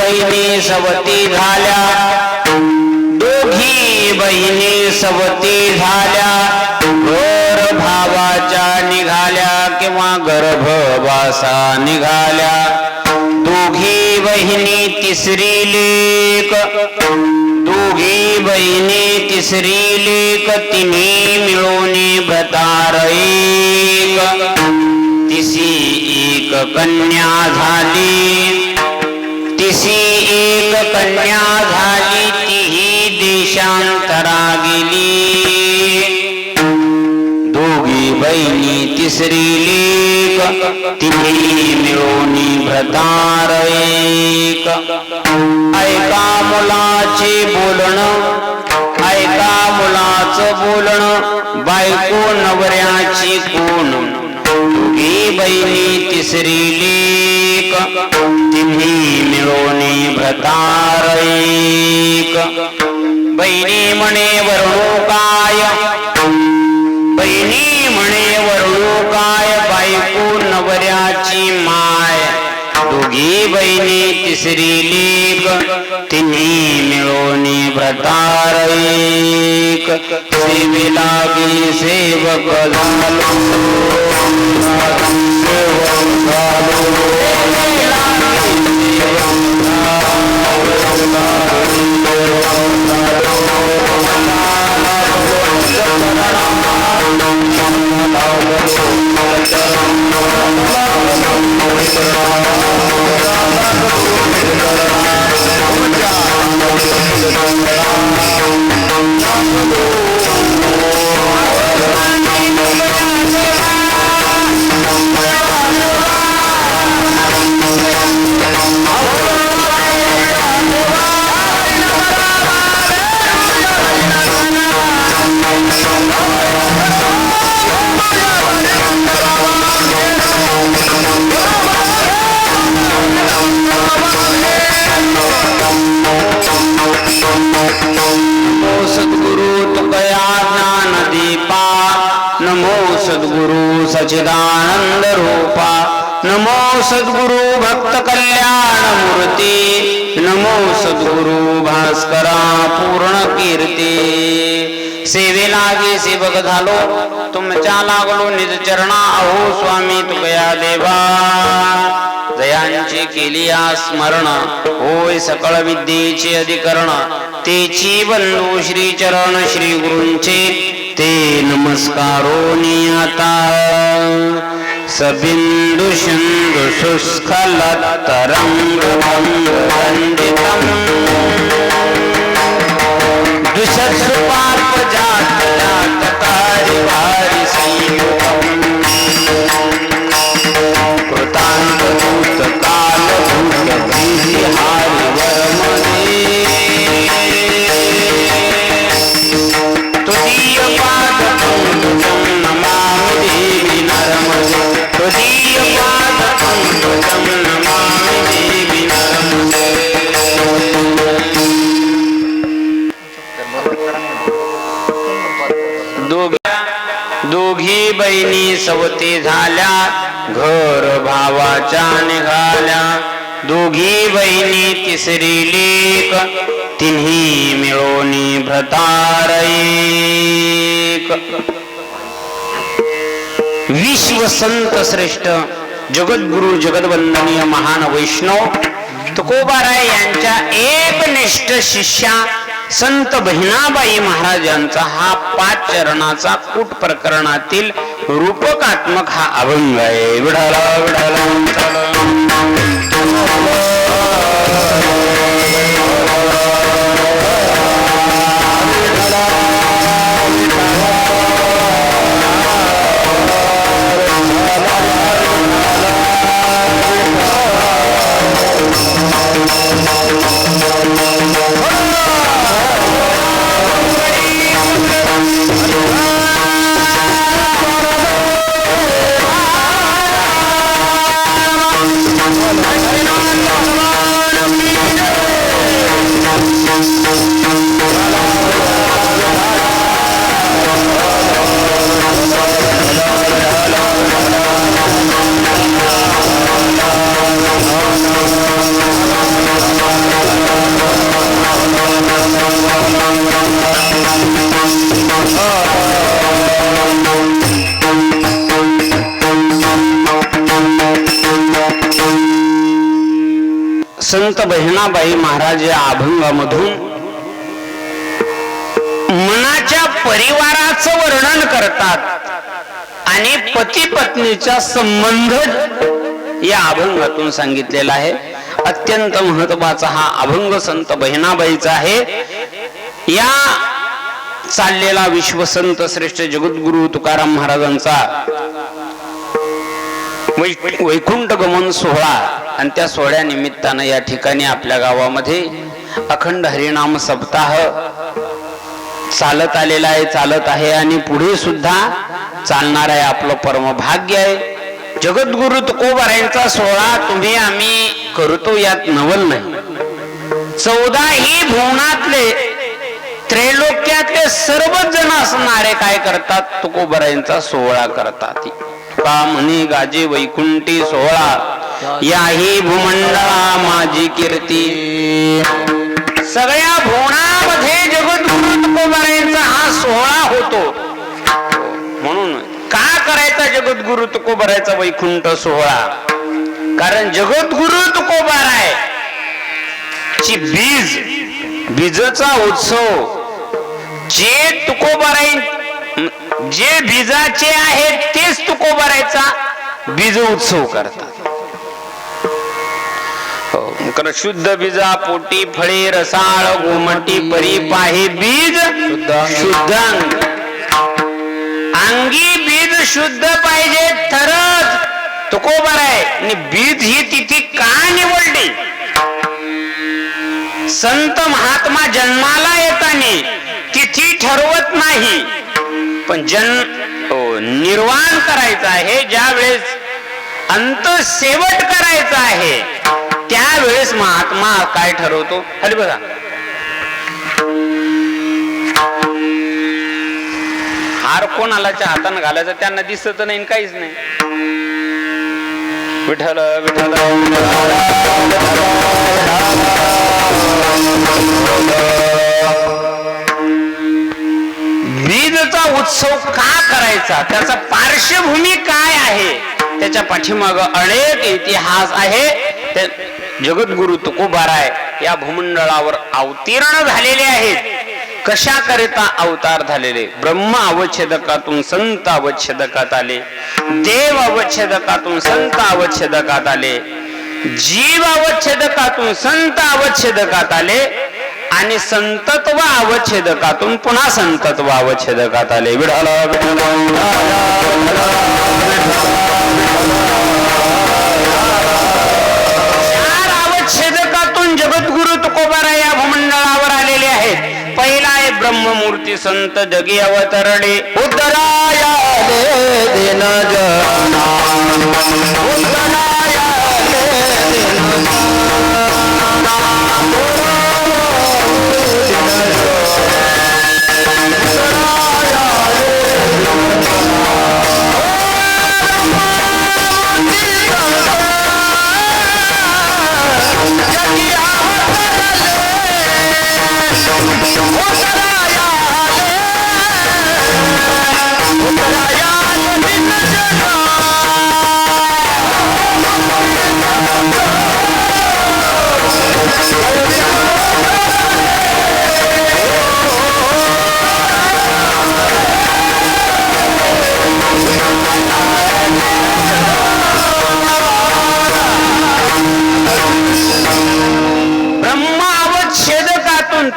बहिणी सवती झाल्या, दोघी बहिणी सवती झाल्या, घर भावाच्या निघाल्या किंवा गर्भवासा निघाल्या, दोघी बहिणी तिसरी लेक, दोघी बहिणी तिसरी लेक, तिन्ही मिळून भ्रतार एक, तिसी एक कन्या झाली, तिसी एक कन्या झाली, तीही देशांतरा गेली, दोघी बहिणी तिसरी लेक, तिन्ही मिळून भ्रतार एक. ऐका मुलाचे बोलणं, ऐका मुलाचं बोलणं, बायको नवऱ्याची कोण, दोघी बहिणी तिसरी लेक, तिन्ही मिळून भ्रतार एक. बहिणी म्हणे वरणू काय, बहिणी म्हणे वरणू काय, बायको नवऱ्याची माय, दोघी बहिणी तिसरी लेक, तिन्ही मिळून भ्रतार एक. सेवेला गे सेवक झालो, सच्चिदानंद रूपा, नमो सद्गुरु भक्त कल्याण मूर्ती, नमो सद्गुरु भास्करा पूर्ण कीर्ती. सेवेला गे सेवक झालो, तुमच्या लागलो निज चरणा, अहो स्वामी तुकया देवा, जयांची केली स्मरण, होय सकळ विद्येचे अधिकरण, तेची बंधू श्री चरण श्री गुरूंचे, ते नमस्कारोनी आता. सबिंदु सिंधु शुष्कलत तरंग वंदितम, दुष्टपाप जात जात कारी भारी संयुतम, कृतांत भूत काल भूत विधि हारि वर्मणे, तुदीय पाद पंकजं नमामि देवी नर्मदे, तुदीय पाद पंकजं नमामि देवी नर्मदे. दोघी बहिणी सवती झाल्या, घर भावाच्या निघाल्या, दोघी बहिणी तिसरी लेक, तिन्ही मिळून भ्रतार एक. विश्व संत श्रेष्ठ जगद्गुरु जगदवंदनीय महान वैष्णव तुकोबाराय यांच्या एकनिष्ठ शिष्या संत बहिणाबाई महाराजांचा हा 5 चरणाचा कूट प्रकरणातील रूपकात्मक हा अभंग आहे. विढाला विढाला संत बहिणाबाई महाराज या अभंगामधून मनाच्या परिवाराचं वर्णन करतात आणि पती पत्नीचा संबंध या अभंगातून सांगितलेला आहे. अत्यंत महत्वाचा हा अभंग संत बहिणाबाईचा आहे. या चाललेला विश्वसंत श्रेष्ठ जगद्गुरु तुकाराम महाराजांचा वैकुंठ गमन सोहळा आणि त्या सोहळ्या निमित्तानं या ठिकाणी आपल्या गावामध्ये अखंड हरिनाम सप्ताह चालत आलेला आहे, चालत आहे आणि पुढे सुद्धा चालणार आहे. आपलं परम भाग्य आहे. जगद्गुरु तुकोबारायांचा सोहळा तुम्ही आम्ही करतो यात नवल नाही. 14ही भुवनातले त्रैलोक्यातले सर्वच जण असणारे काय करतात, तुकोबारायांचा सोहळा करतात. का म्हणे गाजे वैकुंठी सोहळा याही भूमंडळा माझी कीर्ती. सगळ्या भुवनामध्ये जगद्गुरु तुकोबारायांचा हा सोहळा होतो. म्हणून का करायचा जगद्गुरु तुकोबारायचा वैकुंठ सोहळा? कारण जगद्गुरु तुकोबाराय ची बीजचा उत्सव जे तुकोबाराय जे बीजाचे आहेत तेच तुकोबारायचा बीज उत्सव करतात. कारण शुद्ध बीजा पोटी फळे रसाळ गोमटी परी पाहे बीज शुद्ध अंगी बीज शुद्ध पाहिजे तरच तुकोबाराय. आणि बीज ही तिथी का निवडली? संत महात्मा जन्माला येताना तिथी ठरवत नाही, पण निर्वाण करायचा आहे, ज्या वेळेस अंत शेवट करायचा आहे त्यावेळेस महात्मा काय ठरवतो. खाली बघा, हार कोणालाच्या हाताने घालायचा त्यांना दिसत नाही, काहीच नाही. विठ्ठल विठ्ठल बीजचा उत्सव का करायचा, त्याचा पार्श्वभूमी काय आहे, त्याच्या पाठीमाग अनेक इतिहास आहे. जगद्गुरु तुकोबाराय या भूमंडळावर अवतीर्ण झालेले आहेत. कशा करिता अवतार झालेले? ब्रह्म अवच्छेदकातून संत अवच्छेदकात आले, देव अवच्छेदकातून संत अवच्छेदकात आले, जीव अवच्छेदकातून संत अवच्छेदकात आले आणि संतत्व अवच्छेदकातून पुन्हा संतत्व अवच्छेदकात आले. विठ्ठल चार अवच्छेदकातून जगद्गुरु तुकोबाराय या भूमंडळावर आलेले आहेत. पहिला आहे ब्रह्ममूर्ती संत जगी अवतरणे. उद्धराया दिन जना उद्धराया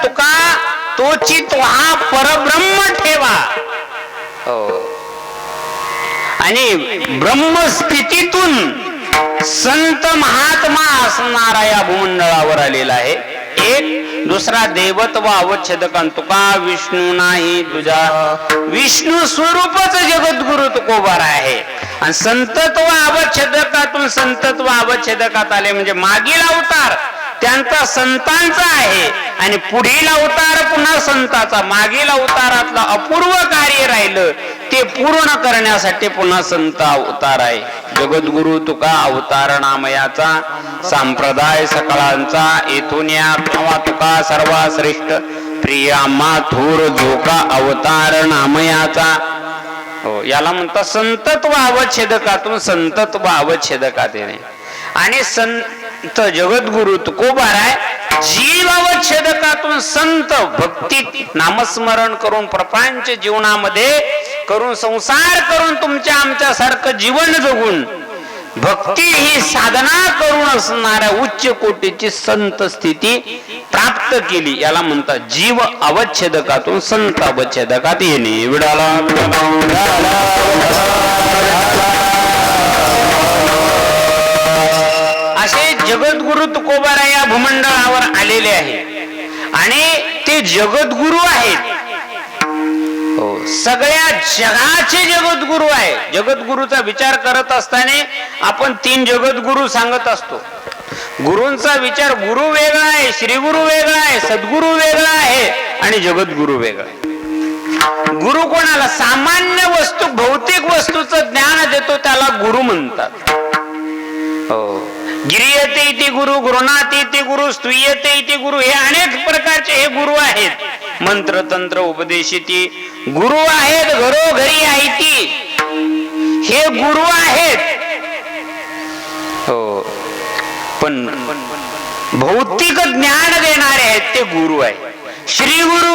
तुका तोची तो हा परब्रह्म ठेवा. आणि ब्रह्मस्थितीतून संत महात्मा असणारा या भूमंडळावर आलेला आहे. एक दुसरा देवत्व अवच्छेदकान तुका विष्णू नाही तुझा, विष्णू स्वरूपच जगद्गुरु तुकोबार आहे. आणि संतत्व अवच्छेदकातून संतत्व अवच्छेदकात आले म्हणजे मागील अवतार त्यांचा संतांचा आहे आणि पुढील अवतार पुन्हा संताचा. मागील अवतारातलं अपूर्व कार्य राहिलं ते पूर्ण करण्यासाठी पुन्हा संत अवतार आहे. जगद्गुरु तुका अवतार नामयाचा संप्रदाय सकळांचा येथून या तुका सर्वश्रेष्ठ प्रिया माथुर जोका अवतार नामयाचा. हो, याला म्हणतात संतत्व अवच्छेदकातून संतत्व अवच्छेदकात येणे. आणि संत जगद्गुरु तुकोबाराय जीव अवच्छेदकातून संत भक्तीत नामस्मरण करून प्रपंच जीवनामध्ये करून संसार करून तुमच्या आमच्या सारखं जीवन जगून भक्ती ही साधना करून असणाऱ्या उच्च कोटीची संत स्थिती प्राप्त केली याला म्हणतात जीव अवच्छेदकातून संत अवच्छेदकात येणे. विडाला असे जगद्गुरु तुकोबाराय या भूमंडळावर आलेले आहे आणि ते जगद्गुरु आहेत. सगळ्या जगाचे जगद्गुरु आहे. जगद्गुरुचा विचार करत असताना आपण 3 जगद्गुरु सांगत असतो. गुरूंचा विचार गुरु वेगळा आहे, श्रीगुरु वेगळा आहे, सद्गुरु वेगळा आहे आणि जगद्गुरु वेगळा आहे. गुरु कोणाला सामान्य वस्तू भौतिक वस्तूचं ज्ञान देतो त्याला गुरु म्हणतात. गिरियते इति गुरु, गृह्णाति इति गुरु, स्तूयते इति गुरु, हे अनेक प्रकारचे हे गुरु आहेत. मंत्र तंत्र उपदेशिती गुरु आहेत. घरोघरी आहेत हे गुरु आहेत. हो, पण भौतिक ज्ञान देणारे आहेत ते गुरु आहे. श्री गुरु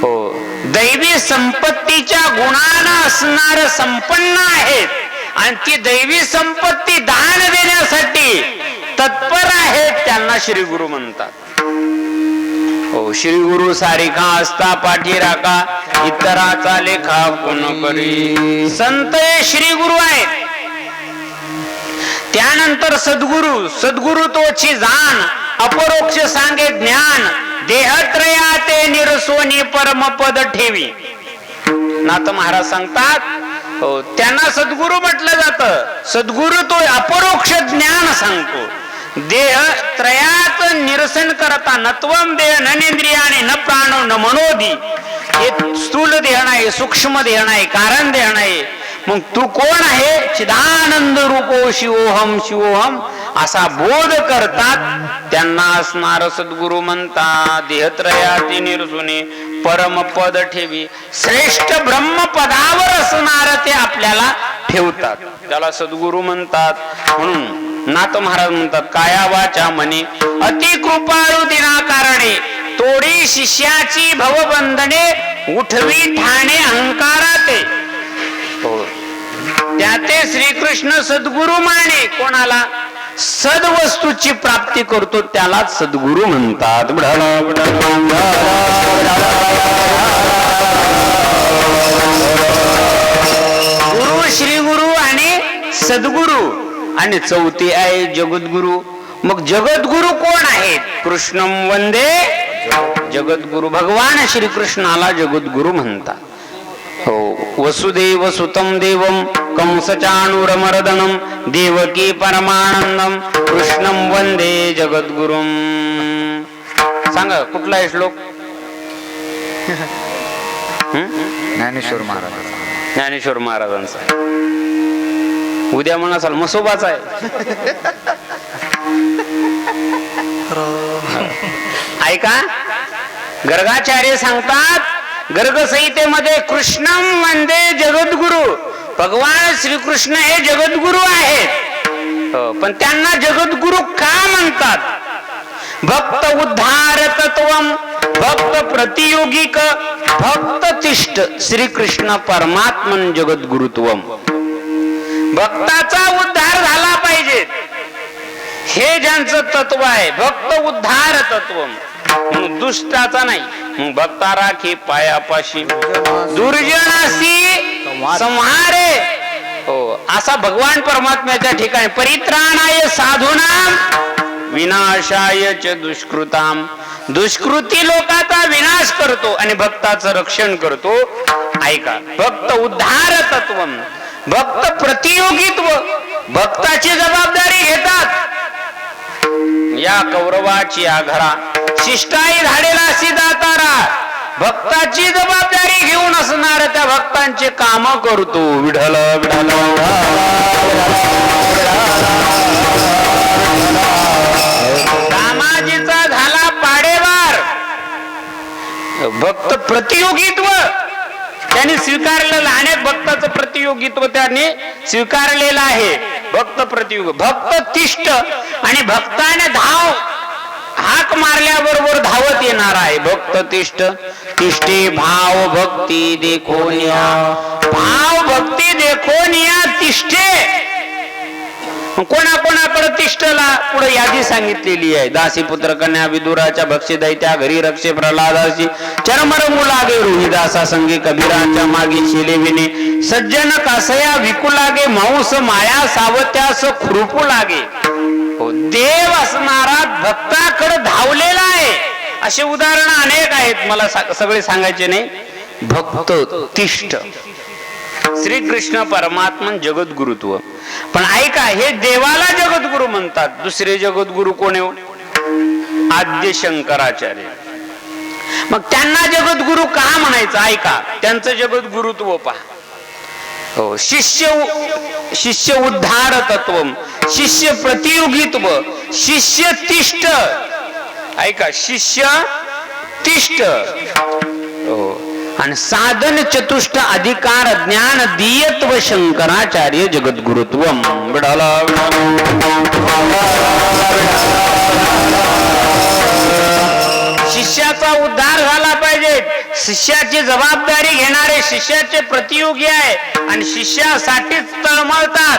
हो दैवी संपत्तीच्या गुणानं असणारे संपन्न आहेत आणि ती दैवी संपत्ती दान देण्यासाठी तत्पर आहेत त्यांना श्री गुरु म्हणतात. हो, श्री गुरु सारिका असता पाठी राखा इतराचा लेखा कोण करी. संत हे श्री गुरु आहेत. त्यानंतर सद्गुरु, सद्गुरु तोची जाण अपरोक्ष सांगे ज्ञान देहत्रया ते निरसोनी परमपद ठेवी. नाथ महाराज सांगतात त्यांना सद्गुरु म्हटलं जातं. सद्गुरु तो अपरोक्ष ज्ञान सांगतो. देह त्रयात निरसन करता नत्वम देह ननेंद्रियाने न प्राणो न मनोधी. हे स्थूल देह नाही, सूक्ष्म देह नाही, कारण देह नाही. मग तू कोण आहे? चिदानंद रूपो शिवोहम शिवोहम असा बोध करतात त्यांना असणार सद्गुरु म्हणतात. देहत्रयाती निरसुने परमपद ठेवी. श्रेष्ठ ब्रह्मपदावर असणार ते आपल्याला ठेवतात त्याला सद्गुरु म्हणतात. म्हणून नाथ महाराज म्हणतात काया वाचा मनी अति कृपाळू दिनाकारणे तोडी शिष्याची भवबंधने उठवी ठाणे अहंकाराते. त्याते श्रीकृष्ण सद्गुरु माने कोणाला सद्वस्तूची प्राप्ती करतो त्यालाच सद्गुरु म्हणतात. गुरु श्री गुरु आणि सद्गुरु आणि चौथी आहे जगद्गुरु. मग जगद्गुरु कोण आहेत? कृष्णम वंदे जगद्गुरु. भगवान श्रीकृष्णाला जगद्गुरु म्हणतात. हो, वसुदेव सुतम देवम कंसचाणूरमर्दनम देवकी परमानंदम कृष्णम वंदे जगद्गुरुम. सांगा कुठला आहे श्लोक? ज्ञानेश्वर महाराज. ज्ञानेश्वर महाराजांचा. उद्या म्हणाल मसोबाचा आहे. ऐका गर्गाचार्य सांगतात गर्ग संहितेमध्ये कृष्णम वंदे जगद्गुरु. भगवान श्रीकृष्ण हे जगद्गुरु आहेत. पण त्यांना जगद्गुरु का म्हणतात? भक्त उद्धार तत्वम भक्त प्रतियोगिक भक्त तिष्ठ श्रीकृष्ण परमात्मन जगद्गुरुत्वम. भक्ताचा उद्धार झाला पाहिजे हे ज्यांचं तत्व आहे. भक्त उद्धार तत्व म्हणून दुष्टाचा नाही. भक्ता राखी पायापाशी दुर्जनासी संहारे. हो, असा भगवान परमात्म्याच्या ठिकाणी परित्राणाय साधूनाम विनाशाय च दुष्कृताम. दुष्कृती लोकांचा विनाश करतो आणि भक्ताचं रक्षण करतो. ऐका भक्त उद्धार तत्व भक्त प्रतियोगित्व भक्ताची जबाबदारी घेतात. या कौरवाची आघरा शिष्टाई धाडेला सिदातारा भक्ताची जबाबदारी घेऊन असणार त्या भक्तांचे काम करतो. विठ्ठल विठ्ठल. कामाजीचा झाला पाडेवार. भक्त प्रतियोगित्व त्यांनी स्वीकारलेलं, अनेक भक्ताचं प्रतियोगित्व त्यांनी स्वीकारलेलं आहे. भक्त प्रतियोग, भक्त तिष्ठ, आणि भक्ताने धाव हाक मारल्याबरोबर धावत येणार आहे. भक्त तिष्ठ, तिष्ठे भाव भक्ती देखोनिया, भाव भक्ती देखोनिया तिष्ठे. कोणाकोणाकडे तिष्ठला पुढे यादी सांगितलेली आहे. दासी पुत्र कन्या विदुराच्या भक्षी दैत्या घरी रक्षे प्रल्हादासी, चरमरमू लागे रोहिदासा संगे कबीराच्या मागे शिलेविने, सज्जन कासया विकू लागे मांस माया सावत्यास खुरपू लागे. देव असणारा भक्ताकडे धावलेला आहे. असे उदाहरण अनेक आहेत, मला सगळे सांगायचे नाही. भक्त तिष्ठ, श्रीकृष्ण परमात्मन जगद्गुरुत्व. पण ऐका, हे देवाला जगद्गुरु म्हणतात. दुसरे जगद्गुरु कोण? आद्य शंकराचार्य. मग त्यांना जगद्गुरु का म्हणायचं? ऐका, त्यांचं जगद्गुरुत्व पहा. हो, शिष्य उद्धार तत्व, शिष्य प्रतियोगित्व, शिष्य तिष्ठ. ऐका, शिष्य तिष्ठ. हो, आणि साधन चतुष्ट अधिकार ज्ञान दियत्व शंकराचार्य जगद्गुरुत्व. शिष्याचा उद्धार झाला पाहिजे. शिष्याची जबाबदारी घेणारे शिष्याचे प्रतियोगी आहे आणि शिष्यासाठीच तळमळतात.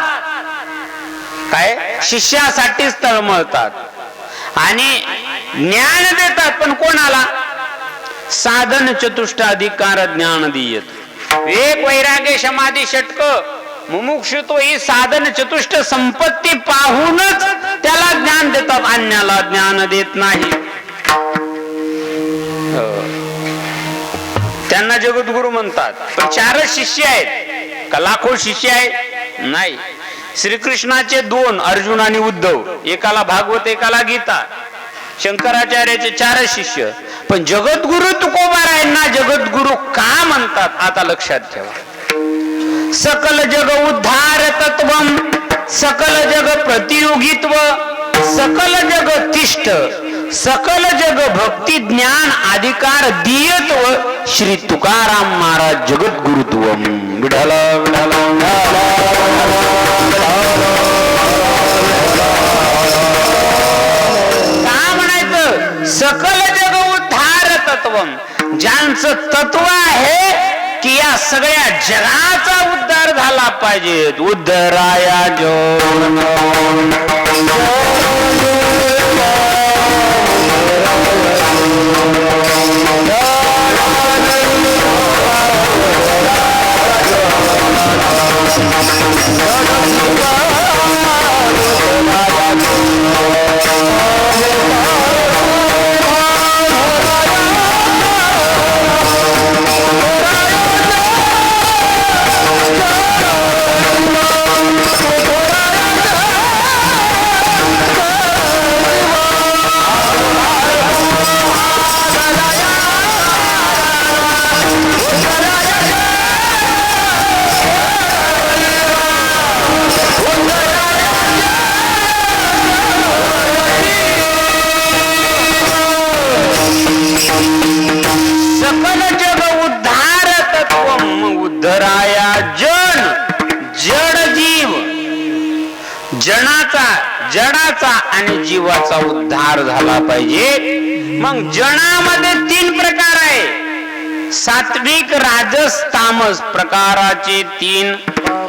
काय? शिष्यासाठीच तळमळतात आणि ज्ञान देतात. पण कोणाला? साधन चतुष्ट अधिकार ज्ञान दियत. एक वैराग्य समाधी षटक मुमुक्षुत्व ही साधन चतुष्ट संपत्ती पाहूनच त्याला ज्ञान देतात, अन्याला ज्ञान देत नाही. त्यांना जगद्गुरु म्हणतात. पण चारच शिष्य आहेत का लाखो शिष्य आहेत? नाही. श्रीकृष्णाचे दोन, अर्जुन आणि उद्धव. एकाला भागवत, एकाला गीता. शंकराचार्याचे चारच शिष्य. पण जगद्गुरु तुकोबारायांना जगद्गुरु का म्हणतात? आता लक्षात ठेवा. सकल जग उद्धार तत्वम, सकल जग प्रतियोगित्व, सकल जग तिष्ठ, सकल जग भक्ती ज्ञान अधिकार दियत्व श्री तुकाराम महाराज जगद्गुरुत्व. विठ्ठल का म्हणायचं? सकल जग उद्धार तत्वम, ज्यांचं तत्व आहे की या सगळ्या जगाचा उद्धार झाला पाहिजे. उद्धराया जो सकल जग उद्धार तत्वम. उद्धराया जन, जड जीव, जडाचा आणि जीवाचा उद्धार झाला पाहिजे. मग जनामध्ये तीन प्रकार आहे. सात्विक, राजस, तामस प्रकाराचे तीन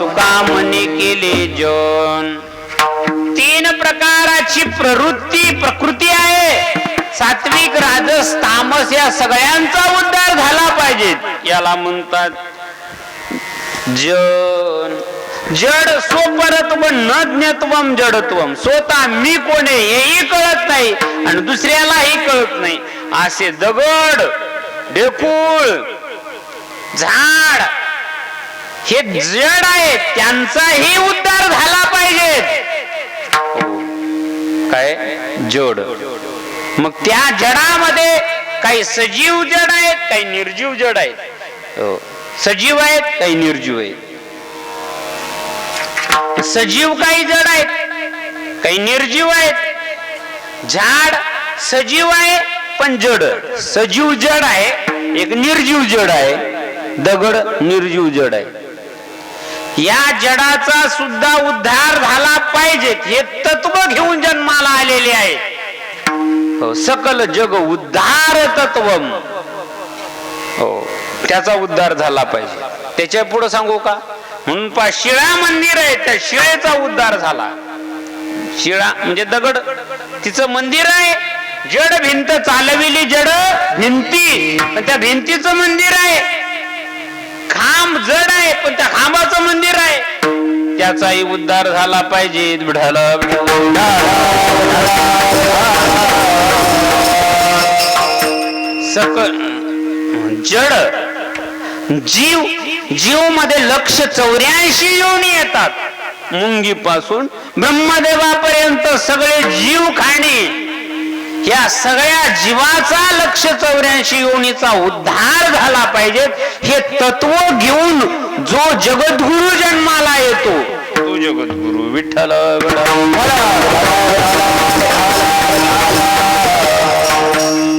तुका म्हणे केले जन. तीन प्रकाराची प्रकृती आहे. सात्विक, राजस, तामस या सगळ्यांचा उद्धार झाला पाहिजे. याला म्हणतात जन. जड स्वपरत्व न ज्ञत्वम जडत्वम. स्वतः मी कोण आहे हेही कळत नाही आणि दुसऱ्यालाही कळत नाही. असे दगड, ढेकूळ, झाड हे जड आहेत, त्यांचाही उद्धार झाला पाहिजे. काय? जड. मग त्या जडामध्ये काही सजीव जड आहेत, काही निर्जीव जड आहेत. सजीव आहेत, काही निर्जीव आहेत. सजीव काही जड आहेत, काही निर्जीव आहेत. झाड सजीव आहे पण जड. सजीव जड आहे, एक निर्जीव जड आहे. दगड निर्जीव जड आहे. या जडाचा सुद्धा उद्धार झाला पाहिजे हे तत्व घेऊन जन्माला आलेले आहे. सकल जग उद्धार तत्वम. हो, त्याचा उद्धार झाला पाहिजे. त्याच्या पुढे सांगू का? म्हणून शिळा मंदिर आहे, त्या शिळेचा उद्धार झाला. शिळा म्हणजे दगड, तिचं मंदिर आहे. जड भिंत चालविली जड भिंती, पण त्या भिंतीचं मंदिर आहे. खांब जड आहे, पण त्या खांबाचं मंदिर आहे. त्याचाही उद्धार झाला पाहिजे. सकल जड जीव, जीव मध्ये लक्ष 84 योनी येतात. मुंगी पासून ब्रह्मदेवापर्यंत सगळे जीव खाणे, या सगळ्या जीवाचा लक्ष 84 योनीचा उद्धार झाला पाहिजे हे तत्व घेऊन जो जगद्गुरु जन्माला येतो तो जगद्गुरु विठ्ठल.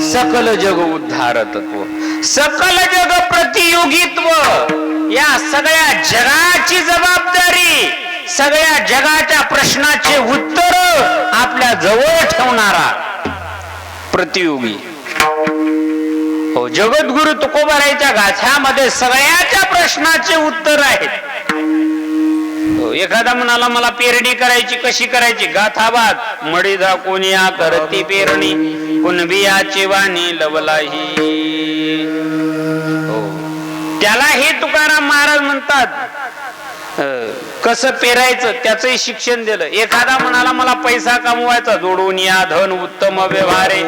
सकल जग उद्धार तत्व, सकल जग प्रतियोगित्व. या सगळ्या जगाची जबाबदारी, सगळ्या जगाच्या प्रश्नाचे उत्तर आपल्या जवळ ठेवणारा प्रतियोगी. हो, जगद्गुरु तुकोबारायच्या गाथ्यामध्ये सगळ्याच्या प्रश्नाचे उत्तर आहेत. एखादा म्हणाला मला पेरणी करायची, कशी करायची? गाथाबाद. मडीधा कोणिया करती पेरणी, कुणबियाची वाणी लवलाही. हो, त्याला हे तुकाराम महाराज म्हणतात कसं पेरायचं त्याचंही शिक्षण दिलं. एखादा म्हणाला मला पैसा कमवायचा, जोडून या धन उत्तम व्यवहारे,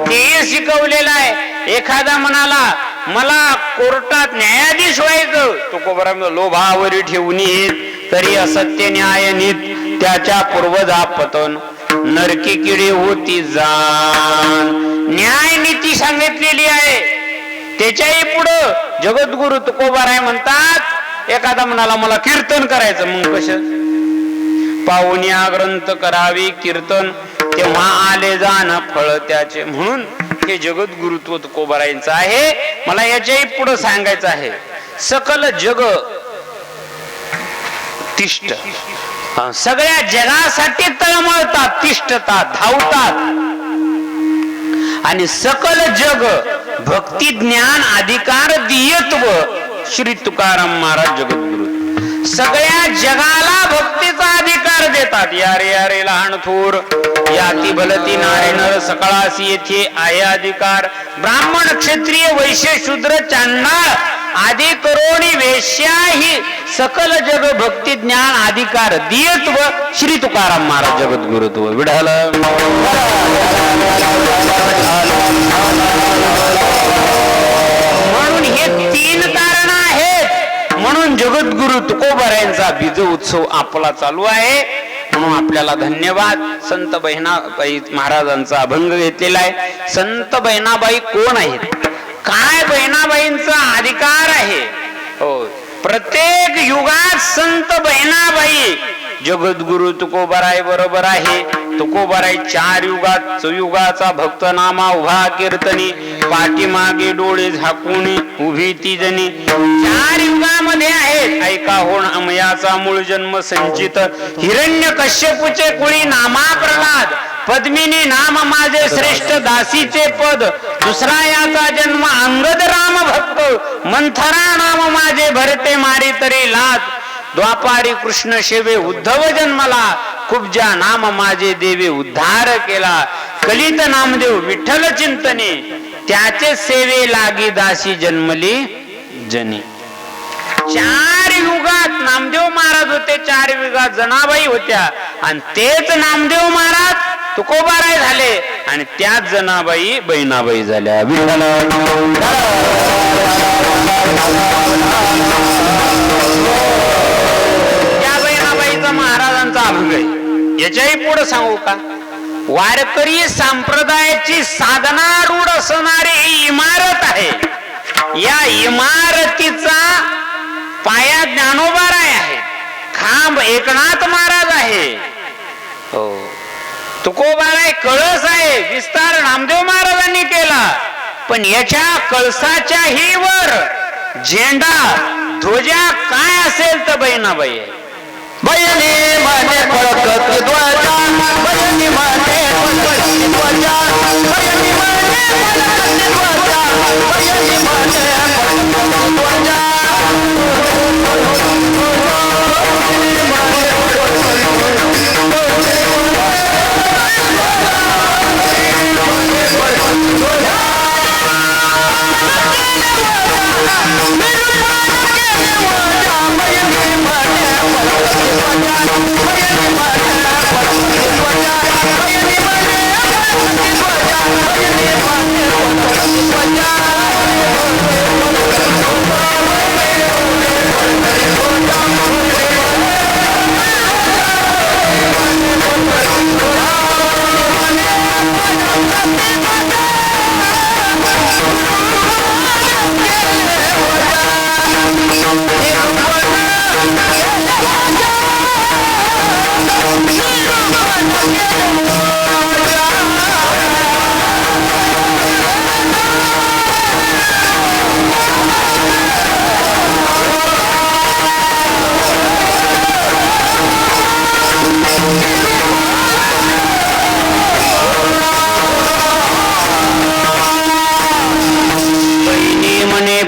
तेही शिकवलेलं आहे. एखादा म्हणाला मला कोर्टात न्यायाधीश व्हायचं, तुकोबाराम लोभावरी ठेवून तरी असत्य न्याय नीत, त्याच्या पूर्वजा पतन नरकी किडी होती जाण. न्याय नीती सांगितलेली आहे. त्याच्याही पुढं जगद्गुरु तुकोबाराय म्हणतात एखादा म्हणाला मला कीर्तन करायचं, मग कसं? पाहुण्या ग्रंथ करावी कीर्तन, तेव्हा आले जाण फळ त्याचे. म्हणून हे जगद्गुरुत्व तुकोबारायांचं आहे. मला याच्याही पुढे सांगायचं आहे. सकल जग तिष्ठ, सगळ्या जगासाठी तळमळतात, तिष्ठतात, धावतात. आणि सकल जग भक्ती ज्ञान अधिकार दियत्व. श्री तुकाराम महाराज जगद्गुरु सगळ्या जगाला भक्तीचा अधिकार देतात. यारे यारे लहान थोर, याती भलती नारे नर सकळासी येथे आहे अधिकार. ब्राह्मण क्षत्रिय वैश्य शूद्र चांडाळ आदी करोणी वेश्याही सकल जग भक्ती ज्ञान अधिकार दियत्व. श्री तुकाराम महाराज जगद्गुरुत्व विढाल. म्हणून हे 3 कारण आहेत. म्हणून जगद्गुरु तुकोबारायांचा बीज उत्सव आपला चालू आहे. म्हणून आपल्याला धन्यवाद. संत बहिणाबाई महाराजांचा अभंग घेतलेला आहे. संत बहिणाबाई कोण आहेत, काय बहिणाबाईंचा अधिकार आहे? हो, प्रत्येक युगात संत बहिणाबाई जगद्गुरु तुकोबाराय बरोबर आहे. तुकोबाराय 4 युगात चौयुगाचा भक्त नामा उभा कीर्तनी, पाठीमागे डोळे झाकून उभी ती जनी. 4 युगामध्ये आहेत. ऐका होण अमयाचा मूळ जन्म संचित, हिरण्य कश्यपूचे कुळी नामा प्रल्हाद, पद्मिनी नाम माझे श्रेष्ठ दासीचे पद, दुसरा याचा जन्म अंगद राम भक्त, मंथरा नाम माझे भरते मारी तरी लाद, द्वापारी कृष्ण शेवे उद्धव जन्मला, कुब्जा नाम माझे देवे उद्धार केला, कलित नामदेव विठ्ठल चिंतने, त्याचे सेवे लागी दासी जन्मली जनी. 4 युगात नामदेव महाराज होते, 4 युगात जनाबाई होत्या, आणि तेच नामदेव महाराज तुकोबाराय झाले, आणि त्याच जनाबाई बहिणाबाई झाल्या. त्या बहिणाबाईचा महाराजांचा अभंग आहे. याच्याही पुढे सांगू का? वारकरी संप्रदायाची साधना रूढ असणारी ही इमारत आहे. या इमारतीचा पाया ज्ञानोबाराय आहे, खांब एकनाथ महाराज आहे, हो, तुकोबाराय कळस आहे, विस्तार नामदेव महाराजांनी केला. पण याच्या कळसाच्याही वर झेंडा ध्वजा काय असेल तर बहिणाबाई आहे. बहिणी माने फडकती ध्वजा, बहिणी माने फडकती ध्वजा, बहिणी माने फडकती ध्वजा, बहिणी माने फडकती ध्वजा.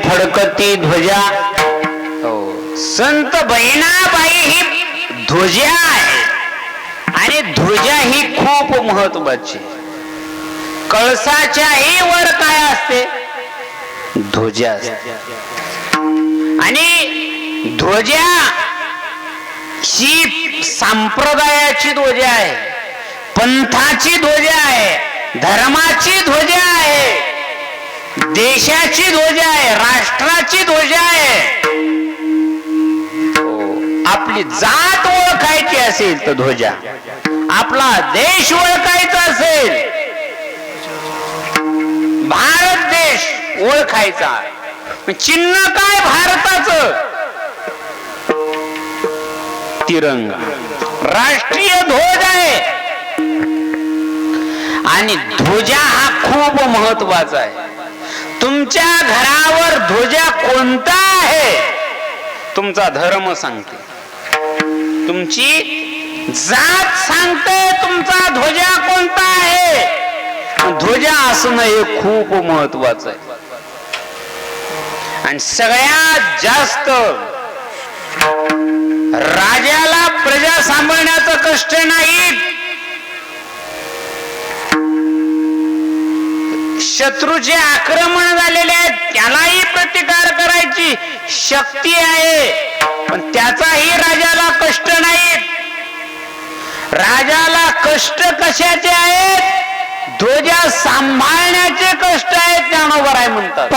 फडकती ध्वजा. संत बहिणाबाई ही ध्वजा आहे आणि ध्वजा ही खूप महत्वाची. कळसाच्याही वर काय असते? ध्वजा असते. आणि ध्वजा ही संप्रदायाची ध्वजा आहे, पंथाची ध्वजा आहे, धर्माची ध्वजा आहे, देशाची ध्वजा आहे, राष्ट्राची ध्वजा आहे. आपली जात ओळखायची असेल तर ध्वजा, आपला देश ओळखायचा असेल, भारत देश ओळखायचा, चिन्ह काय भारताचं? तिरंगा राष्ट्रीय ध्वज आहे. आणि ध्वजा हा खूप महत्वाचा आहे. तुमच्या घरावर ध्वजा कोणता आहे तुमचा धर्म सांगते, तुमची जात सांगते तुमचा ध्वजा कोणता आहे. ध्वजा असणं हे खूप महत्वाचं आहे. आणि सगळ्यात जास्त राजाला प्रजा सांभाळण्याचं कष्ट नाही, शत्रूचे आक्रमण झालेले आहेत त्यालाही प्रतिकार करायची शक्ती आहे, पण त्याचाही राजाला कष्ट नाहीत. राजाला कष्ट कशाचे आहेत? ध्वजा सांभाळण्याचे कष्ट आहेत. ज्ञानोबराय म्हणतात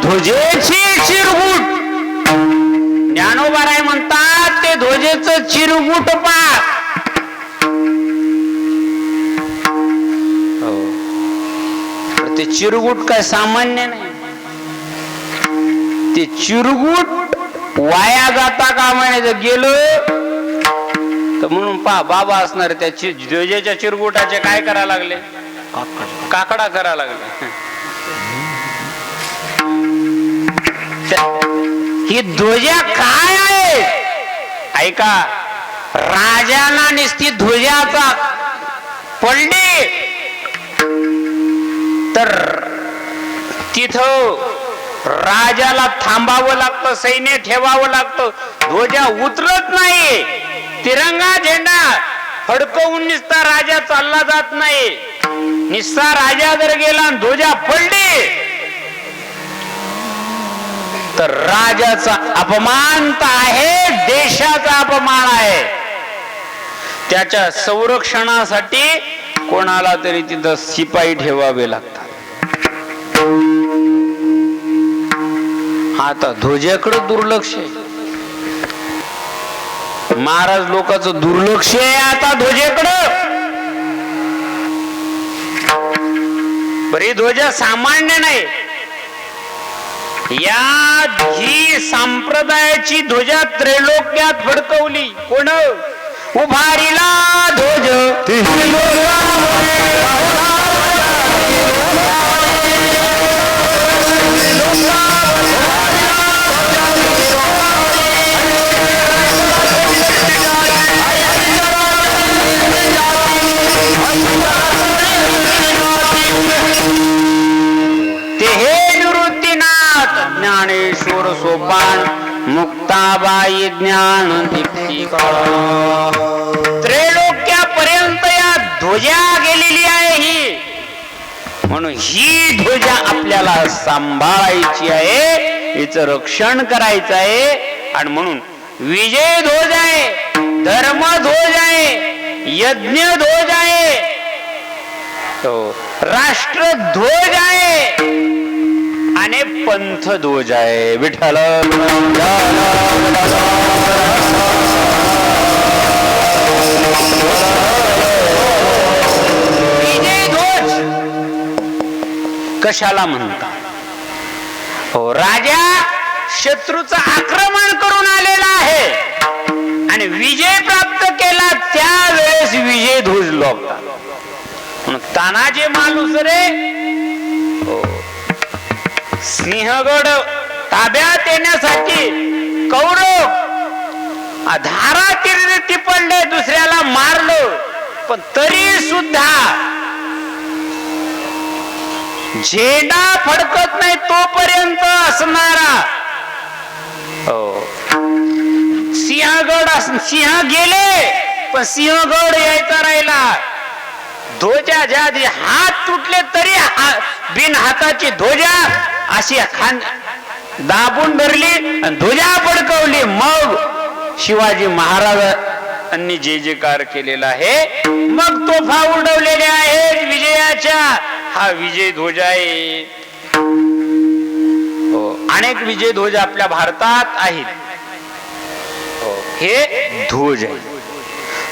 ध्वजेची चिरगुट. ज्ञानोबाराय म्हणतात ते ध्वजेचं चिरगुट पा. ते चिरगुट काय सामान्य नाही. ते चिरगुट वाया जाता का म्हणायचं गेलो तर म्हणून पा बाबा असणार त्या ध्वजेच्या चिरगुटाचे काय करा लागले? काकडा करा लागले. ही ध्वजा काय आहे? ऐका, राजाला निस्ती ध्वजाचा पडली तर तिथं राजाला थांबावं लागतं, सैन्य ठेवावं लागतं, ध्वजा उतरत नाही, तिरंगा झेंडा फडकवून निसता राजा चालला जात नाही. निस्ता राजा जर गेला आणि ध्वजा पडली तर राजाचा अपमान तर आहे, देशाचा अपमान आहे. त्याच्या संरक्षणासाठी कोणाला तरी तिथं शिपाई ठेवावे लागतात. आता ध्वजाकडे दुर्लक्ष आहे. महाराज लोकांचं दुर्लक्ष आहे आता ध्वजेकडं. बरी ध्वजा सामान्य नाही, ही संप्रदायाची ध्वजा त्रैलोक्यात फडकवली. कोण? उभारीला ध्वज ते हे निवृत्तीनाथ ज्ञानेश्वर सोपान मुक्ताबाई ज्ञान दीप्ती. त्रैलोक्यापर्यंत या ध्वजा गेलेली आहे ही. म्हणून ही ध्वजा आपल्याला सांभाळायची आहे, हिचं रक्षण करायचं आहे. आणि म्हणून विजय ध्वज आहे, धर्म ध्वज आहे, यज्ञ ध्वज आहे, राष्ट्र ध्वज आहे आणि पंथ ध्वज आहे. विठ्ठल विजय ध्वज कशाला म्हणतात? हो, राजा शत्रूचं आक्रमण करून आलेला आहे आणि विजय प्राप्त केला त्यावेळेस विजय ध्वज लोकतात. म्हणून तानाजी मालुसरे सिंहगड ताब्यात येण्यासाठी कौरव धारा तीर्थी पडले, दुसऱ्याला मारलं, पण तरी सुद्धा झेंडा फडकत नाही तोपर्यंत असणारा सिंह गेले, पण सिंहगड यायचा राहिला. ध्वजा ज्या हात तुटले तरी बिन हाताची ध्वजा अशी खान दाबून धरली आणि ध्वजा फडकवली. मग शिवाजी महाराजांनी जे जे कार केलेला आहे, मग तोफा उडवलेल्या आहेत विजयाच्या. हा विजय ध्वज आहे. अनेक विजय ध्वज आपल्या भारतात आहेत. हे ध्वज आहे.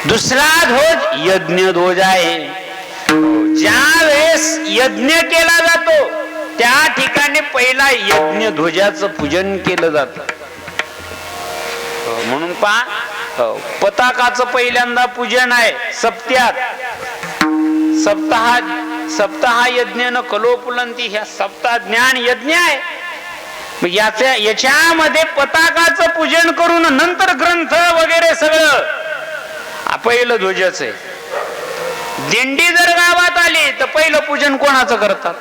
दुसरा ध्वज यज्ञ ध्वज आहे. ज्या वेळेस यज्ञ केला जातो त्या ठिकाणी पहिला यज्ञ ध्वजाचं पूजन केलं जात. म्हणून पहा, पताकाचं पहिल्यांदा पूजन आहे सप्त्यात. सप्ताह यज्ञ न कलोपुलंती, ह्या सप्ताह ज्ञान यज्ञ आहे. याच्यामध्ये पताकाचं पूजन करून नंतर ग्रंथ वगैरे सगळं पहिलं ध्वजाच आहे. दिंडी जर गावात आली तर पहिलं पूजन कोणाचं करतात?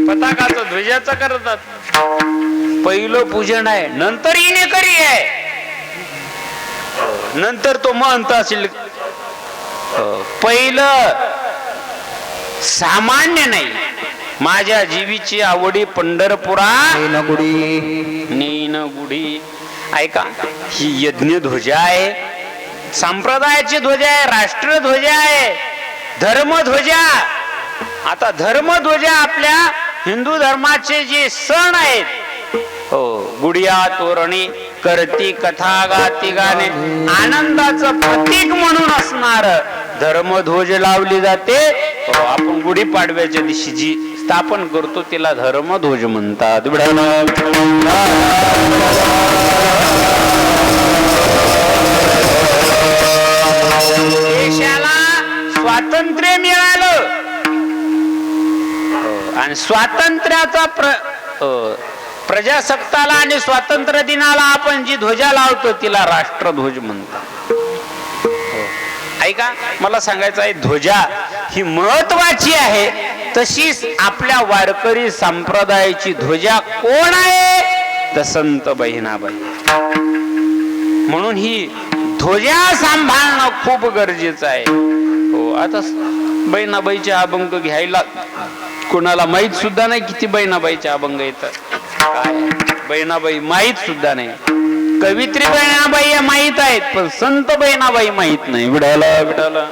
पताकाचं, ध्वजाचं करतात. पहिलं पूजन आहे, नंतर इनेकरी आहे, नंतर तो महंत असेल. पहिलं सामान्य नाही. माझ्या जीवीची आवडी पंढरपुरा नेन गुढी. ऐका, ही यज्ञ ध्वजा आहे, संप्रदायाची ध्वजा आहे, राष्ट्रध्वजा आहे, धर्मध्वजा. आता धर्मध्वजा आपल्या हिंदू धर्माचे जे सण आहेत, गुडिया तोरणी करती कथा गाती गाणे, आनंदाचं प्रतीक म्हणून असणार धर्मध्वज लावली जाते. आपण गुढीपाडव्याच्या दिवशी जी स्थापन करतो तिला धर्मध्वज म्हणतात. देशाला स्वातंत्र्य मिळालं आणि स्वातंत्र्याचा प्रजासत्ताला आणि स्वातंत्र्य दिनाला आपण जी ध्वजा लावतो तिला राष्ट्रध्वज म्हणतात. ऐका, मला सांगायचं आहे, ध्वजा ही महत्वाची आहे तशीच आपल्या वारकरी संप्रदायाची ध्वजा कोण आहे तर संत बहिणाबाई. म्हणून ही ध्वजा सांभाळणं खूप गरजेचं आहे. हो, आता बहिणाबाईचे अभंग घ्यायला कोणाला माहित सुद्धा नाही किती बहिणाबाईचे अभंग येतात. काय बहिणाबाई माहित सुद्धा नाही. कवित्री बहिणाबाई माहित आहेत पण संत बहिणाबाई माहित नाही. विठाला विठाला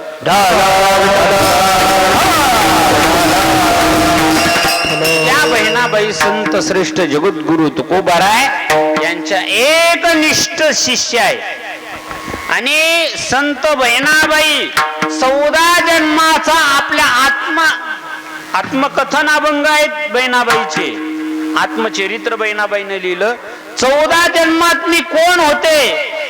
त्या बहिणाबाई संत श्रेष्ठ जगद्गुरु तुकोबाराय यांच्या एकनिष्ठ शिष्य आहे. आणि संत बहिणाबाई 14 जन्माचा आपल्या आत्मकथन अभंग आहेत बहिणाबाईचे. आत्मचरित्र बहिणाबाईने लिहिलं. 14 जन्मात मी कोण होते,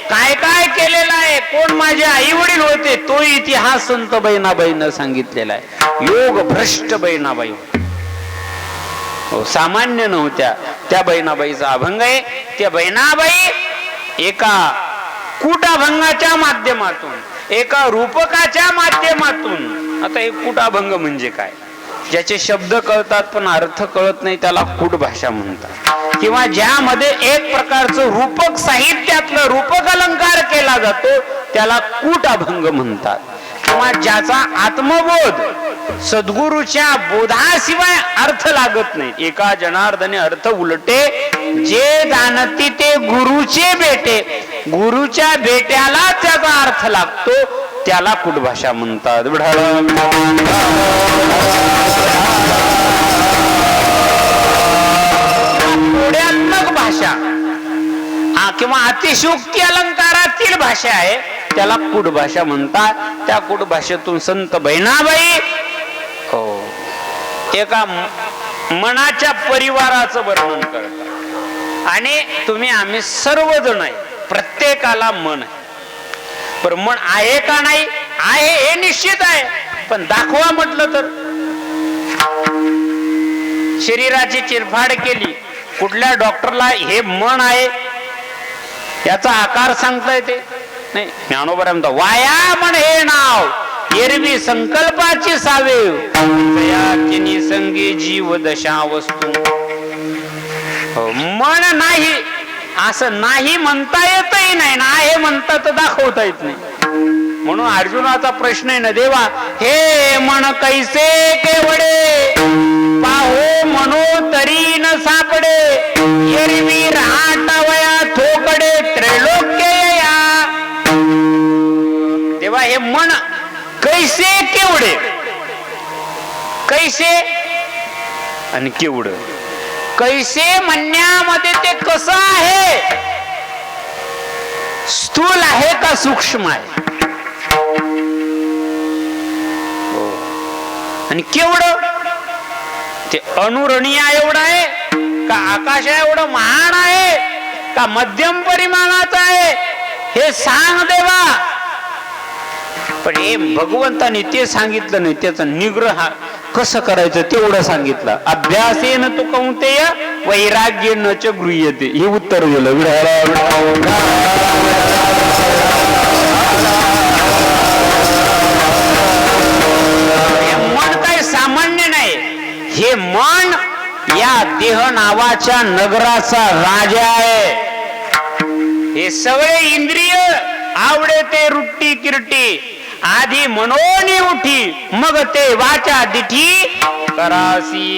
काय काय केलेलं आहे, कोण माझे आई वडील होते, तो इतिहास संत बहिणाबाईनं सांगितलेला आहे. योग भ्रष्ट बहिणाबाई हो, सामान्य नव्हत्या. त्या बहिणाबाईचा अभंग आहे. त्या बहिणाबाई एका कूटाभंगाच्या माध्यमातून, एका रूपकाच्या माध्यमातून. आता एक कूटाभंग म्हणजे काय, ज्याचे शब्द कळतात पण अर्थ कळत नाही त्याला कूट भाषा म्हणतात. किंवा ज्यामध्ये एक प्रकारचं रूपक साहित्यातलं रूपक अलंकार केला जातो त्याला कूटाभंग म्हणतात. किंवा ज्याचा आत्मबोध सद्गुरूच्या बोधाशिवाय अर्थ लागत नाही. एका जनार्दने अर्थ उलटे, जे जाणती ते गुरुचे बेटे, गुरुच्या बेट्याला त्याचा अर्थ लागतो त्याला कूटभाषा म्हणतात. पुढ्यात्मक भाषा किंवा अतिशयोक्ती अलंकारातील भाषा आहे त्याला कूटभाषा म्हणतात. त्या कूटभाषेतून संत बहिणाबाई हो एका मनाच्या परिवाराचं वर्णन करतात. आणि तुम्ही आम्ही सर्वजण आहे, प्रत्येकाला मन आहे. पण मन आहे का नाही आहे हे निश्चित आहे, पण दाखवा म्हटलं तर शरीराची चिरफाड केली, कुठल्या डॉक्टरला हे मन आहे याचा आकार सांगता येते नाही. ज्ञानोबा म्हणतो वाया म्हण हे नाव एरवी संकल्पाची सावेव संगी जीव दशा वस्तू. मन नाही असं नाही म्हणता येतही नाही ना, हे म्हणता तर दाखवता येत नाही. म्हणून अर्जुनाचा प्रश्न आहे ना, देवा हे मन कैसे केवडे पाहो म्हणो तरी न सापडे एरवी राहटावया थोकडे त्रैलोक्य या. देवा हे मन कैसे केवडे, कैसे आणि केवड, कैसे म्हणण्यामध्ये ते कसं आहे, स्थूल आहे का सूक्ष्म आहे, आणि केवढ ते अनुरणीय एवढं आहे का आकाशा एवढं महान आहे का मध्यम परिमाणाचं आहे हे सांग देवा. पण हे भगवंताने ते सांगितलं नाही, त्याचा निग्रह कसं करायचं तेवढं सांगितलं. अभ्यासेन तु कौंतेय वैराग्येन च गृह्यते, हे उत्तर दिलं. मन काय सामान्य नाही, हे मन या देह नावाच्या नगराचा राजा आहे. हे सगळे इंद्रिय आवडे ते रुट्टी किरटी आधी मनोनी उठी मग ते वाचा दिठी करासी.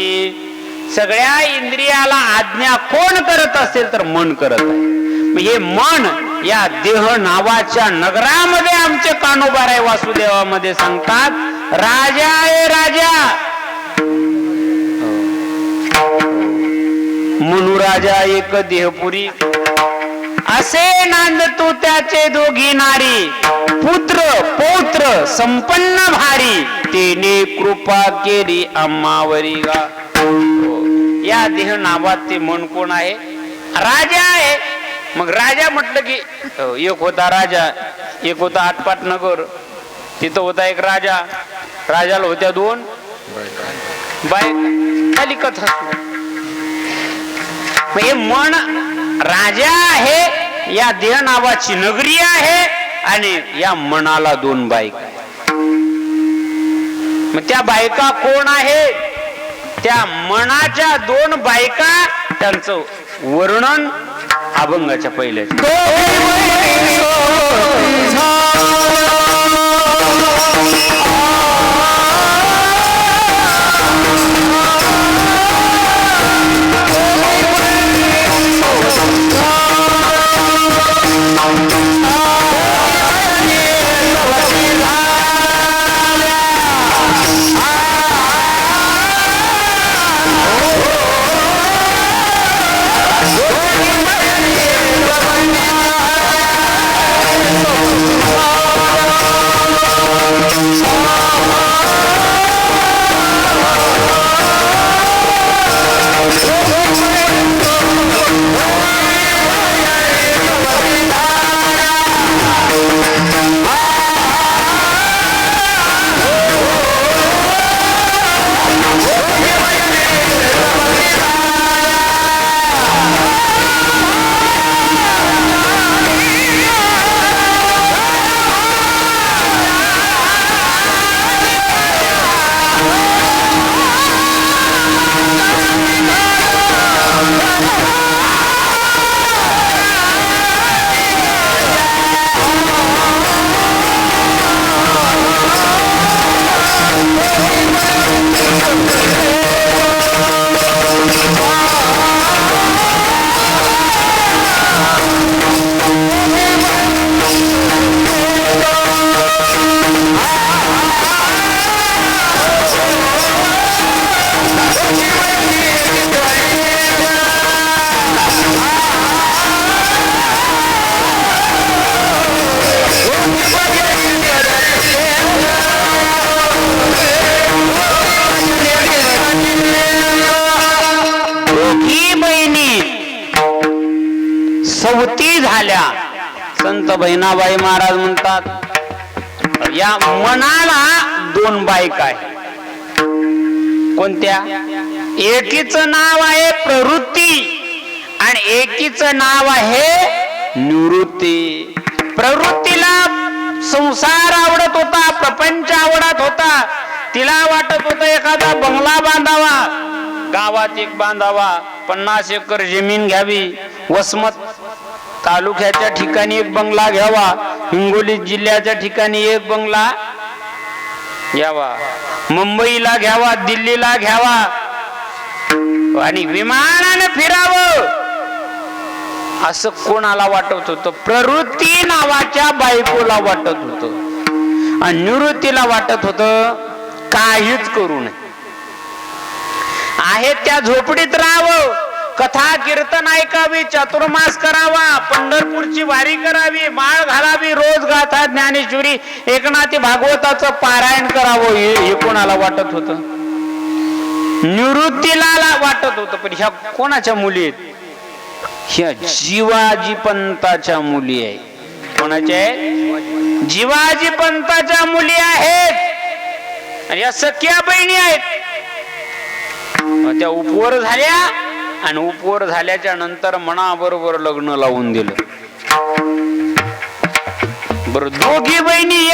सगळ्या इंद्रियाला आज्ञा कोण करत असेल तर मन करत आहे. हे मन या देह नावाच्या नगरामध्ये आमचे कानोबाराय वासुदेवामध्ये सांगतात राजा आहे राजा. मनुराजा एक देहपुरी असे नांद तू त्याचे दोघी नारी पुत्र पौत्र संपन्न भारी तेने कृपा केली आम्हावरी गा. या देह नावात ते मन कोण आहे राजा आहे. मग राजा म्हटलं की एक होता राजा, एक होता आटपाट नगर, तिथं होता एक राजा, राजाला होत्या 2 बायका कथा. हे मन राजा आहे, या देह नावाची नगरी आहे आणि या मनाला 2 बायका. मग त्या बायका कोण आहे त्या मनाच्या दोन बायका त्यांचं वर्णन अभंगाच्या पहिल्याच्या. सवती झाल्या. संत बहिणाबाई महाराज म्हणतात या मनाला दोन बायका आहे. कोणत्या? एकीचं नाव आहे प्रवृत्ती आणि एकीचं नाव आहे निवृत्ती. प्रवृत्तीला संसार आवडत होता, प्रपंच आवडत होता. तिला वाटत होतं एखादा बंगला बांधावा, गावात एक बांधावा, 50 एकर जमीन घ्यावी, वसमत तालुक्याच्या ठिकाणी एक बंगला घ्यावा, हिंगोली जिल्ह्याच्या ठिकाणी एक बंगला घ्यावा, मुंबईला घ्यावा, दिल्लीला घ्यावा आणि विमानाने फिरावं असं कोणाला वाटत होतं? प्रवृत्ती नावाच्या बायकोला वाटत होतं. आणि निवृत्तीला वाटत होतं काहीच करू नये, आहे त्या झोपडीत राहावं, कथा कीर्तन ऐकावी, चातुर्मास करावा, पंढरपूरची वारी करावी, माळ घालावी, रोज गाथा ज्ञानेश्वरी एकनाथी भागवताचं पारायण करावं हे कोणाला वाटत होतं? निवृत्तीला वाटत होतं. पण ह्या कोणाच्या मुली आहेत? ह्या जिवाजी पंताच्या मुली आहेत. कोणाच्या आहेत? जिवाजी पंताच्या मुली आहेत. आणि या सख्या बहिणी आहेत. त्या उपवर झाल्या आणि उपवर झाल्याच्या नंतर मनाबरोबर लग्न लावून दिलं. बर, दोघी बहिणी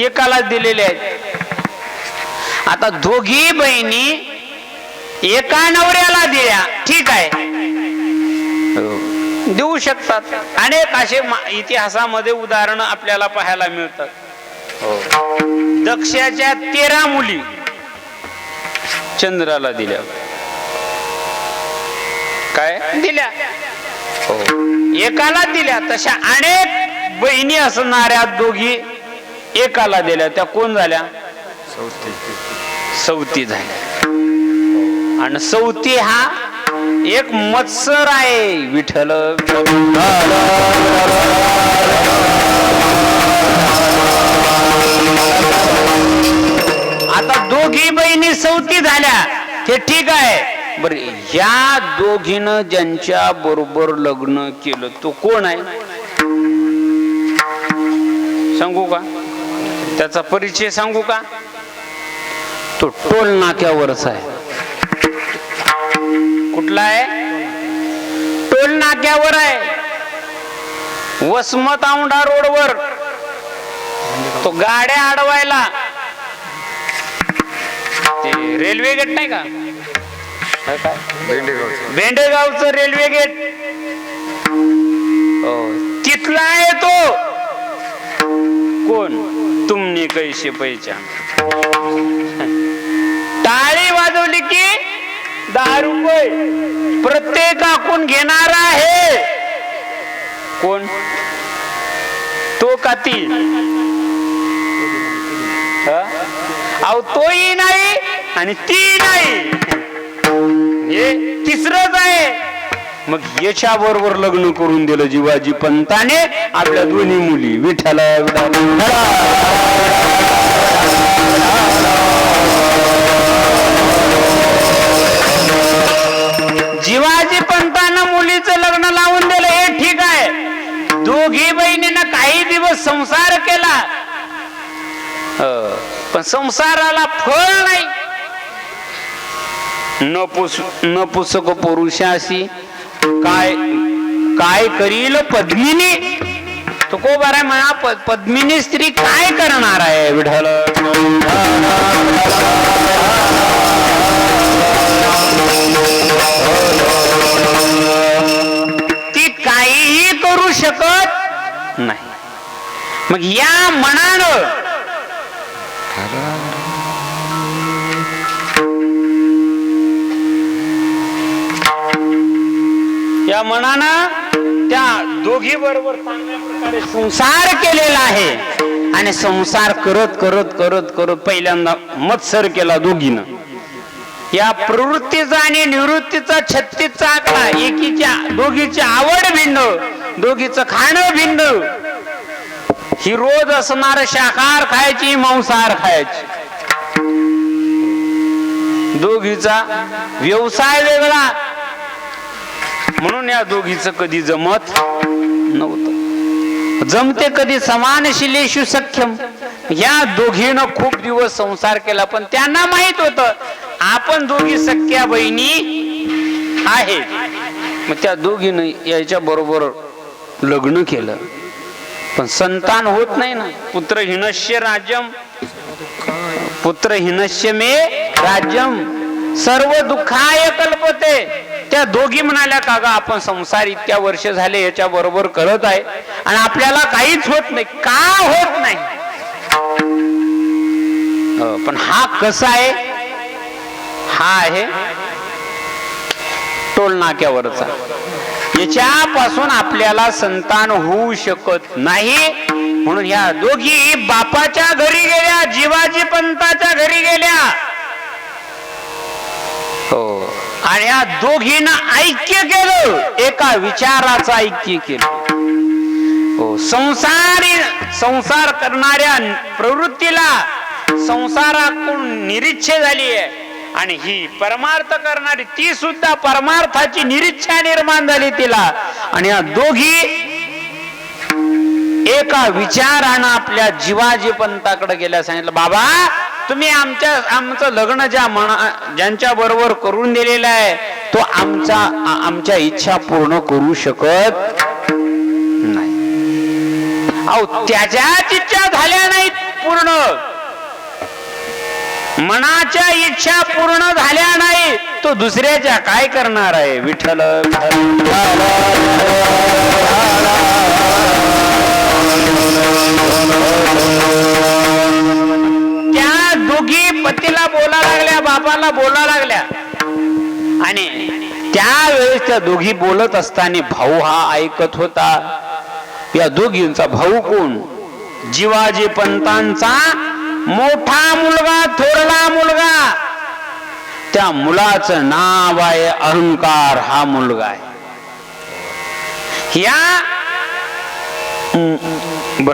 एकाला दिलेल्या आहेत. आता दोघी बहिणी एका नवऱ्याला दिल्या, ठीक आहे, देऊ शकतात. अनेक असे इतिहासामध्ये उदाहरण आपल्याला पाहायला मिळतात. दक्षाच्या 13 मुली चंद्राला दिल्या. काय दिल्या? एकाला दिल्या. तशा अनेक बहिणी असणाऱ्या दोघी एकाला दिल्या. त्या कोण झाल्या? सवती झाल्या. आणि सवती हा एक मत्सर आहे. विठ्ठल आता दोघी बहिणी सवती झाल्या, हे ठीक आहे. बर, ह्या दोघीनं ज्यांच्या बरोबर लग्न केलं तो कोण आहे सांगू का? त्याचा परिचय सांगू का? तो टोल नाक्यावरच आहे. कुठला आहे? टोल नाक्यावर आहे. वसमत औंढा रोडवर तो गाड्या अडवायला ते रेल्वे गेट नाही का? भेंडेगावचं. भेंडेगावचं रेल्वे गेट तिथला आहे तो. कोण? तुमने कैसे पैचा. टाळी वाजवली की 10 रुपये प्रत्येकाकून घेणार आहे. कोण? तो का ती? अहो तोही नाही आणि ती नाही, हे तिसरंच आहे. मग याच्या बरोबर लग्न करून दिलं जिवाजी पंताने आपल्या दोन्ही मुली विठ्ठला. जिवाजी पंतानं मुलीचं लग्न लावून दिलं हे ठीक आहे. दोघी बहिणीनं काही दिवस संसार केला, पण संसाराला फळ नाही. नपुसक पुरुषाशी काय काय करील पद्मिनी. तो को बरा म्हणा पद्मिनी स्त्री काय करणार आहे विठ्ठल. ती काहीही करू शकत नाही. मग या मनानं या मनानं त्या दोघी बरोबर चांगल्या प्रकारे संसार केलेला आहे. आणि संसार करत करत करत करत पहिल्यांदा मत्सर केला दोघीनं. या प्रवृत्तीचा आणि निवृत्तीचा 36चा आकडा. एकीच्या दोघीची आवड भिन्न, दोघीचं खाणं भिन्न. ही रोज असणार शाकाहार खायची, मांसाहार खायची. दोघीचा व्यवसाय वेगळा, म्हणून या दोघीचं कधी जमत नव्हतं. जमते कधी समानशिलेषु सख्यम. या दोघीनं खूप दिवस संसार केला, पण त्यांना माहित होतं आपण दोघी सख्या बहिणी आहेत. मग त्या दोघीनं याच्या बरोबर लग्न केलं, पण संतान होत नाही ना. पुत्र हिनश्य राज्यम, पुत्र हिनश्य मे राज्यम सर्व दुःखाय कल्पते. त्या दोघी म्हणाल्या का ग आपण संसार इतक्या वर्ष झाले याच्या बरोबर करत आहे आणि आपल्याला काहीच होत नाही. का होत नाही? पण हा कसा आहे? हा आहे टोल नाक्यावरचा. याच्यापासून आपल्याला संतान होऊ शकत नाही. म्हणून ह्या दोघी बापाच्या घरी गेल्या, जिवाजी पंताच्या घरी गेल्या. हो, आणि या दोघीनं ऐक्य केलं, एका विचाराचं ऐक्य केलं. हो, संसार करणाऱ्या प्रवृत्तीला संसारातून निरीच्छा झाली आहे. आणि ही परमार्थ करणारी ती सुद्धा परमार्थाची निरीच्छा निर्माण झाली तिला. आणि या दोघी एका विचारानं आपल्या जिवाजी पंताकडे गेल्या. सांगितलं बाबा तुम्ही आमचं लग्न ज्यांच्या बरोबर करून दिलेलं आहे तो आमच्या इच्छा पूर्ण करू शकत नाही. अहो त्याच्याच इच्छा झाल्या नाहीत पूर्ण, मनाच्या इच्छा पूर्ण झाल्या नाही, तो दुसऱ्याच्या काय करणार आहे विठ्ठल. त्या दोघी पतीला बोला लागल्या, बापाला बोला लागल्या. आणि त्यावेळेस त्या दोघी बोलत असताना भाऊ हा ऐकत होता. या दोघींचा भाऊ कोण? जिवाजी पंतांचा मोठा मुलगा, थोरला मुलगा. त्या मुलाचं नाव आहे अहंकार. हा मुलगा आहे.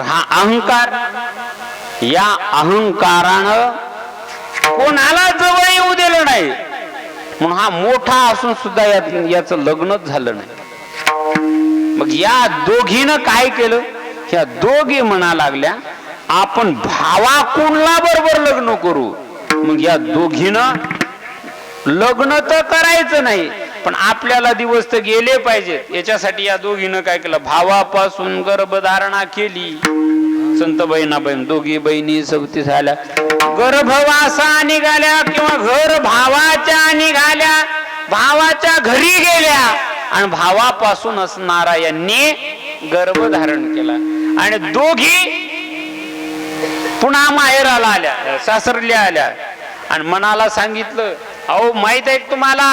हा अहंकार, या अहंकारानं कोणाला जवळ येऊ दिलं नाही. म्हणून हा मोठा असून सुद्धा याचं लग्नच झालं नाही. मग या दोघीनं काय केलं? या दोघी म्हणा लागल्या आपण भावाकुणला बरोबर लग्न करू. मग या दोघीनं लग्न तर करायचं नाही, पण आपल्याला दिवस तर गेले पाहिजेत. याच्यासाठी या दोघीनं काय केलं? भावापासून गर्भधारणा केली. संत बहिणाबाई दोघी बहिणी सवती झाल्या, गर्भवासा निघाल्या किंवा घर भावाच्या निघाल्या, भावाच्या घरी गेल्या आणि भावापासून असणारा यांनी गर्भधारण केला आणि दोघी पुन्हा माहेराला आल्या, सासरल्या आल्या आणि मनाला सांगितलं, अहो माहित आहे तुम्हाला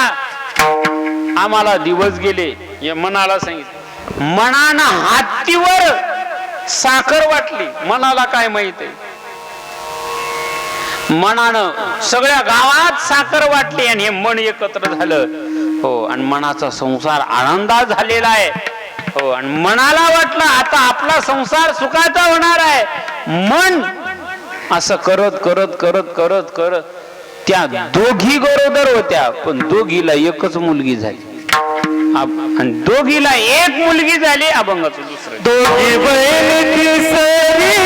आम्हाला दिवस गेले. या मनाला सांगितलं. मनानं हातीवर साखर वाटली, मनाला काय माहित आहे. मनानं सगळ्या गावात साखर वाटली आणि हे मन एकत्र झालं. हो, आणि मनाचा संसार आनंदात झालेला आहे. हो, आणि मनाला वाटलं आता आपला संसार सुखाचा होणार आहे. मन असं करत करत करत करत करत त्या दोघी गरोदर होत्या, पण दोघीला एकच मुलगी झाली आणि दोघीला एक मुलगी झाली, अभंगाचं दुसरं. दोघी बहीण तिसरी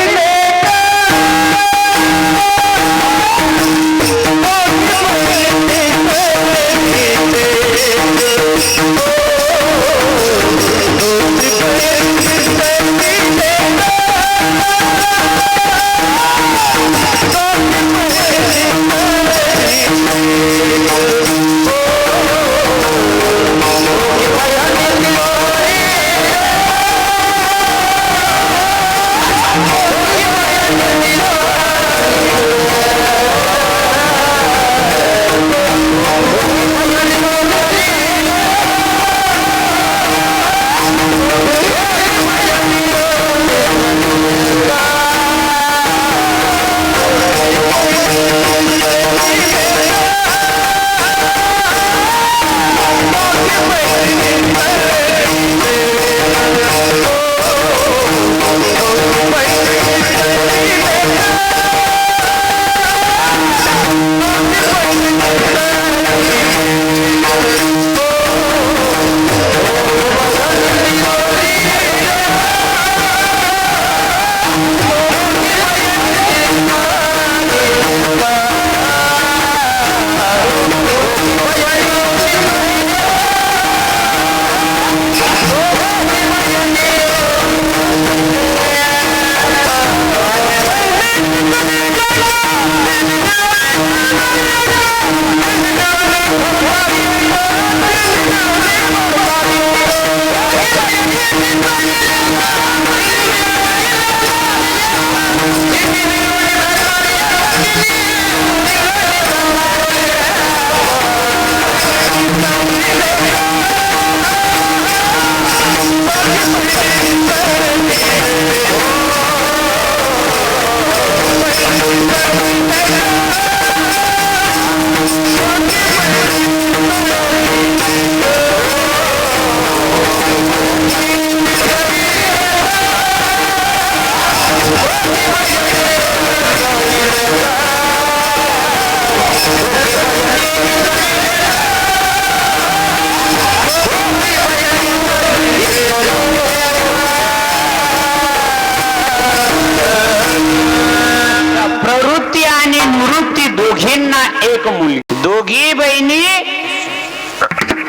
एक मुलगी, दोघी बहिणी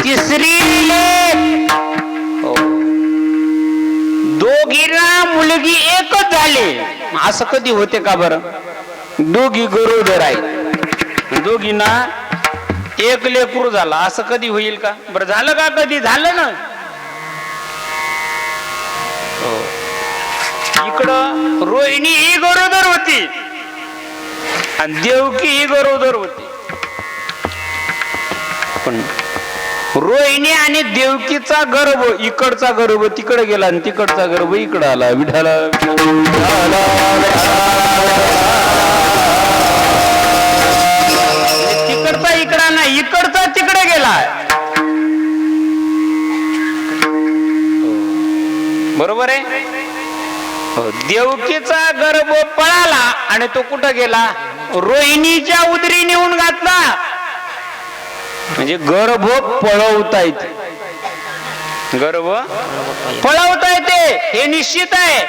तिसरी दोघीला मुलगी एकच झाली. असं कधी होते का बरं? दोघी गरोदर आहेत, दोघींना एक लेकरू झाला, असं कधी होईल का बरं? झालं का कधी? झालं ना. इकडं रोहिणी ही गरोदर होती आणि देवकी ही गरोदर होती, पण रोहिणी आणि देवकीचा गर्भ इकडचा गर्भ तिकडे गेला आणि तिकडचा गर्भ इकडे आला. विठाला तिकडचा इकडा नाही, इकडचा तिकडे गेला. बरोबर आहे. देवकीचा गर्भ पळाला आणि तो कुठं गेला? रोहिणीच्या उदरी नेऊन घातला. म्हणजे गर्भ पळवता येते, गर्भ पळवता येते हे निश्चित आहे.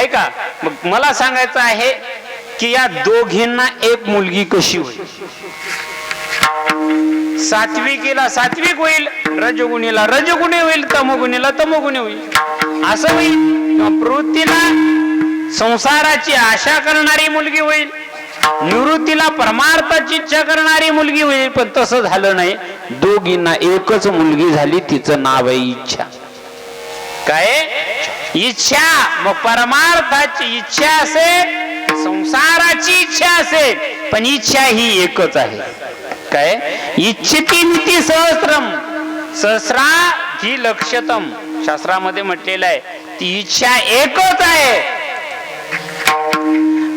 ऐका, मग मला सांगायचं आहे की या दोघींना एक मुलगी कशी होईल? सात्विकीला सात्विक होईल, रजगुणीला रजगुणी होईल, तमोगुणीला तमोगुणी होईल, असं होईल. प्रवृत्तीला संसाराची आशा करणारी मुलगी होईल, निवृत्तीला परमार्थाची इच्छा करणारी मुलगी होईल. पण तसं झालं नाही. दोघींना एकच मुलगी झाली, तिचं नाव आहे इच्छा. काय इच्छा? मग परमार्थाची इच्छा असेल, संसाराची इच्छा असेल, पण इच्छा ही एकच आहे. काय इच्छिती नीती सहस्त्रम, सहस्रा ही लक्ष्यतम, शास्त्रामध्ये म्हटलेलं आहे. ती इच्छा एकच आहे.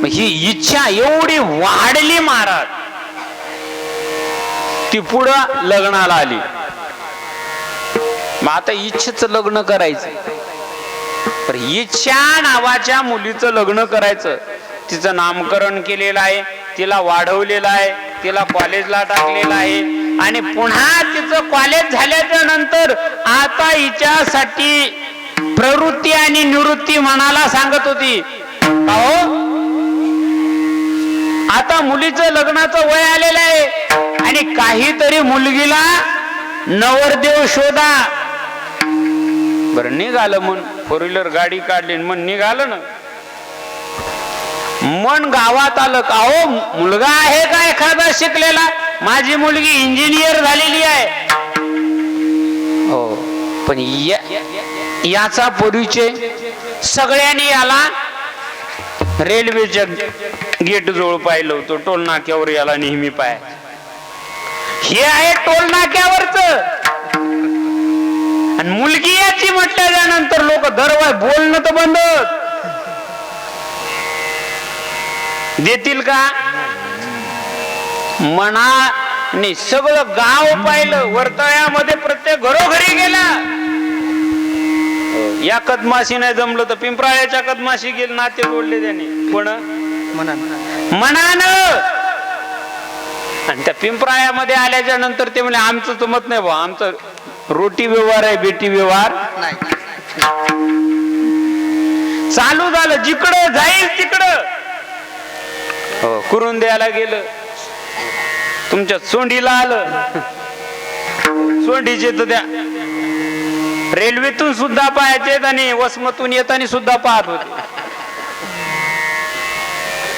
ही इच्छा एवढी वाढली महाराज, ती पुढं लग्नाला आली. मग आता इच्छेचं लग्न करायचं, तर इच्छा नावाच्या मुलीचं लग्न करायचं. तिचं नामकरण केलेलं आहे, तिला वाढवलेलं आहे, तिला कॉलेजला टाकलेलं आहे, आणि पुन्हा तिचं कॉलेज झाल्याच्या नंतर आता हिच्यासाठी प्रवृत्ती आणि निवृत्ती मनाला सांगत होती. अहो आता मुलीचं लग्नाचं वय आलेलं आहे, आणि काहीतरी मुलगीला नवरदेव शोधा. बरं निघालं मन, फोर व्हीलर गाडी काढली, मन निघालं ना. मन गावात आलं का हो मुलगा आहे का एखादा शिकलेला? माझी मुलगी इंजिनियर झालेली आहे. हो, पण याचा परिचय सगळ्यांनी याला रेल्वेच्या गेट जवळ पाहिलं होतं, टोल नाक्यावर याला नेहमी पाय. हे आहे टोल नाक्यावरच. आणि मुलगी याची म्हटल्याच्या नंतर लोक दरवाज बोलणं तर बंद देतील का? मनाने सगळं गाव पाहिलं, वर्तळ्यामध्ये प्रत्येक घरोघरी गेला. या कदमाशी नाही जमलं तर पिंपराळ्याच्या कदमाशी गेले, नाते जोडले त्याने. पण मनानं. आणि त्या पिंपराळ्यामध्ये आल्याच्या नंतर ते म्हणजे आमचं जमत नाही बा, आमचं रोटी व्यवहार आहे, बेटी व्यवहार नाही. चालू झालं, जिकडं जाईल तिकडं करून द्यायला गेलं. तुमच्या सोंडीला आलं, सोंडीचे तर त्या रेल्वेतून सुद्धा पाहायचे आणि वसमतून येताना सुद्धा पाहत होते.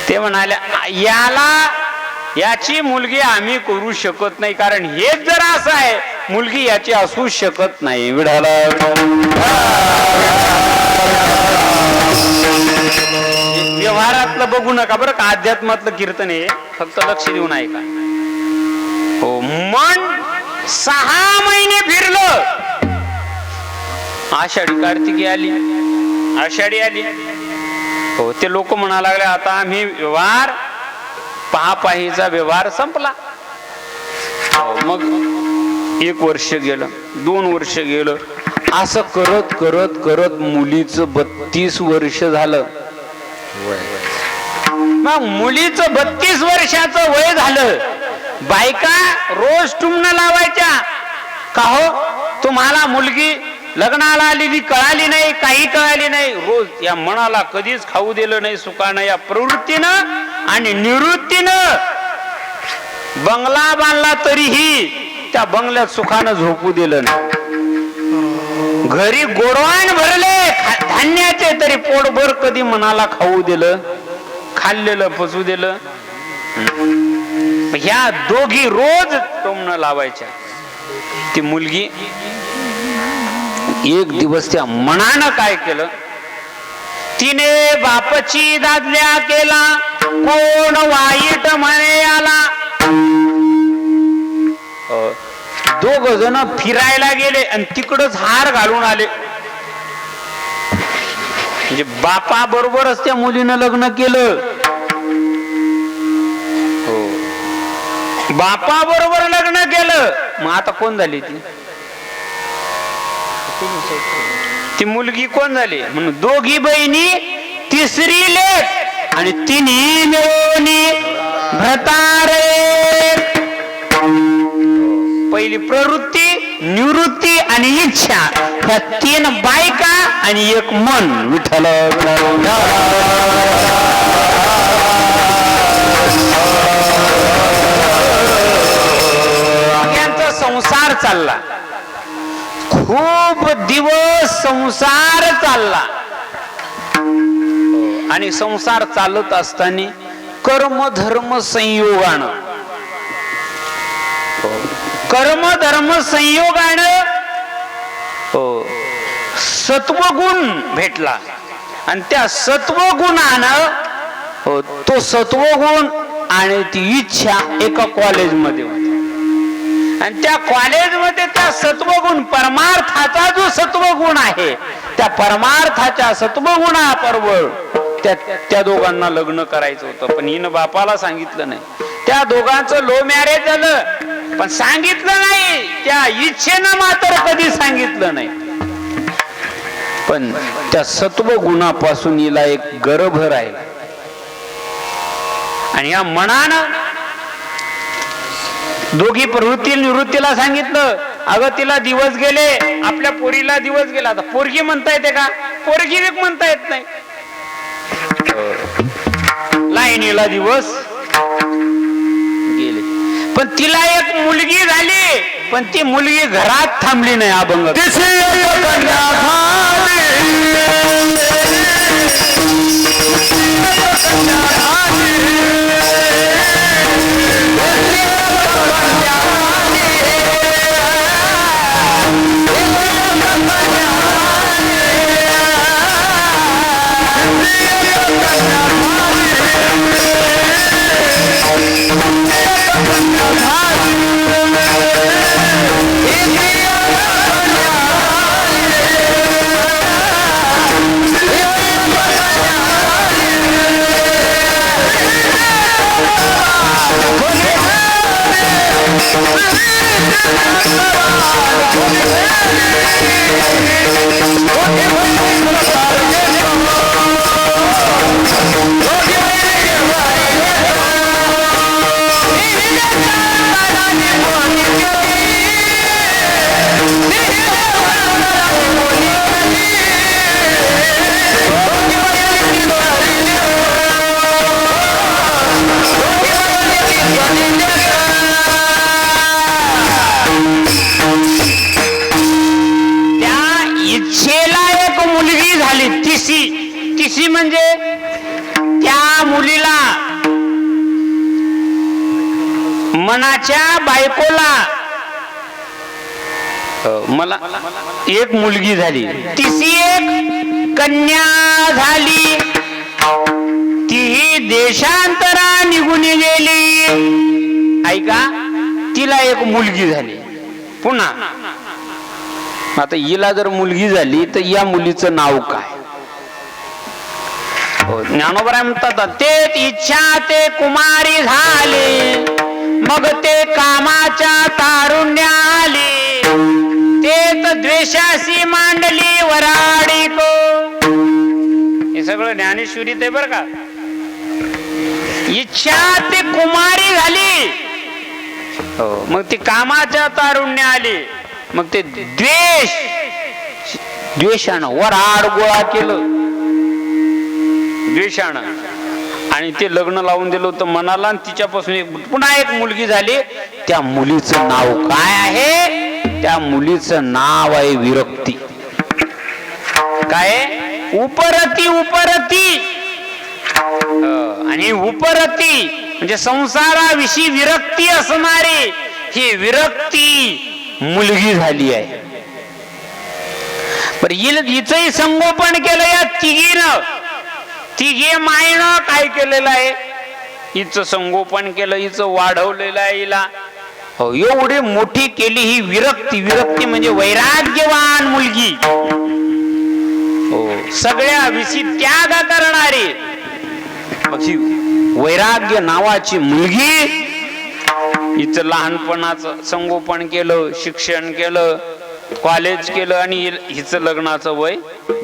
ते म्हणाले याची मुलगी आम्ही करू शकत नाही, कारण हेच जर असं आहे, मुलगी याची असू शकत नाही. विढाला व्यवहारातलं बघू नका बरं का, अध्यात्मातलं कीर्तन आहे, फक्त लक्ष देऊन ऐका. हो, मन 6 महिने फिरलं. आषाढी कार्तिकी आली, आषाढी आली. हो, ते लोक म्हणा लागले आता आम्ही व्यवहार पाहापाहीचा व्यवहार संपला. मग 1 वर्ष गेलं, 2 वर्ष गेलं, असं करत करत करत मुलीचं 32 वर्ष झालं. मग मुलीचं 32 वर्षाचं वय झालं. बायका रोज टुमणं लावायच्या का हो तुम्हाला मुलगी लग्नाला आलेली कळाली नाही, काही कळाली नाही. रोज या मनाला कधीच खाऊ दिलं नाही सुखानं. या प्रवृत्तीनं आणि निवृत्तीनं बंगला बांधला तरीही त्या बंगल्यात सुखानं झोपू दिलं नाही. घरी गोडवाण भरले धान्याचे तरी पोटभर कधी मनाला खाऊ दिलं, खाल्लेलं पचू दिलं. ह्या दोघी रोज टोमणं लावायच्या. ती मुलगी एक दिवस त्या मनानं काय केलं, तिने बापची दादल्या केला, कोण वाईट म्हणे आला. 2 जण फिरायला गेले आणि तिकडच हार घालून आले. म्हणजे बापा बरोबरच त्या मुलीनं लग्न केलं. हो, बापा बरोबर लग्न केलं. मग आता कोण झाली ती मुलगी कोण झाली? म्हणून 2 बहिणी, 3री लेक, आणि 3 मिळून भ्रतारे. पहिली प्रवृत्ती, निवृत्ती आणि इच्छा, ह्या 3 बायका आणि 1 मन. विठ्ठल यांचा संसार चालला. खूप दिवस संसार चालला. आणि संसार चालत असताना कर्म धर्म संयोगानं कर्म धर्म संयोगानं सत्वगुण भेटला आणि त्या सत्वगुणानं तो सत्वगुण आणि ती इच्छा एका कॉलेजमध्ये होती आणि त्या कॉलेजमध्ये त्या सत्वगुण परमार्थाचा जो सत्वगुण आहे त्या परमार्थाच्या सत्वगुणाबरोबर त्या दोघांना लग्न करायचं होतं, पण हिनं बापाला सांगितलं नाही. त्या दोघांचं लो मॅरेज झालं पण सांगितलं नाही, त्या इच्छेनं मात्र कधी सांगितलं नाही. पण त्या सत्वगुणापासून हिला एक गर्भ राहिला आणि या मनानं दोघी प्रवृत्ती निवृत्तीला सांगितलं, अगं तिला दिवस गेले, आपल्या पोरीला दिवस गेला. आता पोरगी म्हणता येते का? पोरगी म्हणता येत नाही. लाईनीला दिवस गेले, पण तिला एक मुलगी झाली, पण ती मुलगी घरात थांबली नाही. अभंग तिसी म्हणजे त्या मुलीला मनाच्या बायकोला मला एक मुलगी झाली, तिसी एक कन्या झाली, तीही देशांतरा निघून गेली. ऐका, तिला एक मुलगी झाली. पुन्हा आता हिला जर मुलगी झाली तर या मुलीचं नाव काय? ज्ञानोबराय म्हणतात, तेच इच्छा ते कुमारी झाली, मग ते कामाच्या तारुण्या आली, तेच द्वेषाशी मांडली वराडी को. हे सगळं ज्ञानेश्वरीत आहे बर का. इच्छा ते कुमारी झाली, मग ती कामाच्या तारुण्य आली, मग ते द्वेषानं वराड गोळा केलं द्वेषानं, आणि ते लग्न लावून दिलं होतं मनाला, आणि तिच्यापासून पुन्हा एक मुलगी झाली. त्या मुलीचं नाव काय आहे? त्या मुलीचं नाव आहे विरक्ती. काय? उपरती. उपरती आणि उपरती म्हणजे संसाराविषयी विरक्ती असणारी ही विरक्ती मुलगी झाली आहे. पण हिचंही संगोपन केलं या तिघीनं. तिघे मायनं काय केलेलं आहे? हिचं संगोपन केलं, हिचं वाढवलेलं आहे हिला. हो, एवढी मोठी केली ही विरक्ती. विरक्ती म्हणजे वैराग्यवान मुलगी. हो, सगळ्या विषयी त्याग करणारी ही वैराग्य नावाची मुलगी. हिचं लहानपणाचं संगोपन केलं, शिक्षण केलं, कॉलेज केलं, आणि हिचं लग्नाचं वय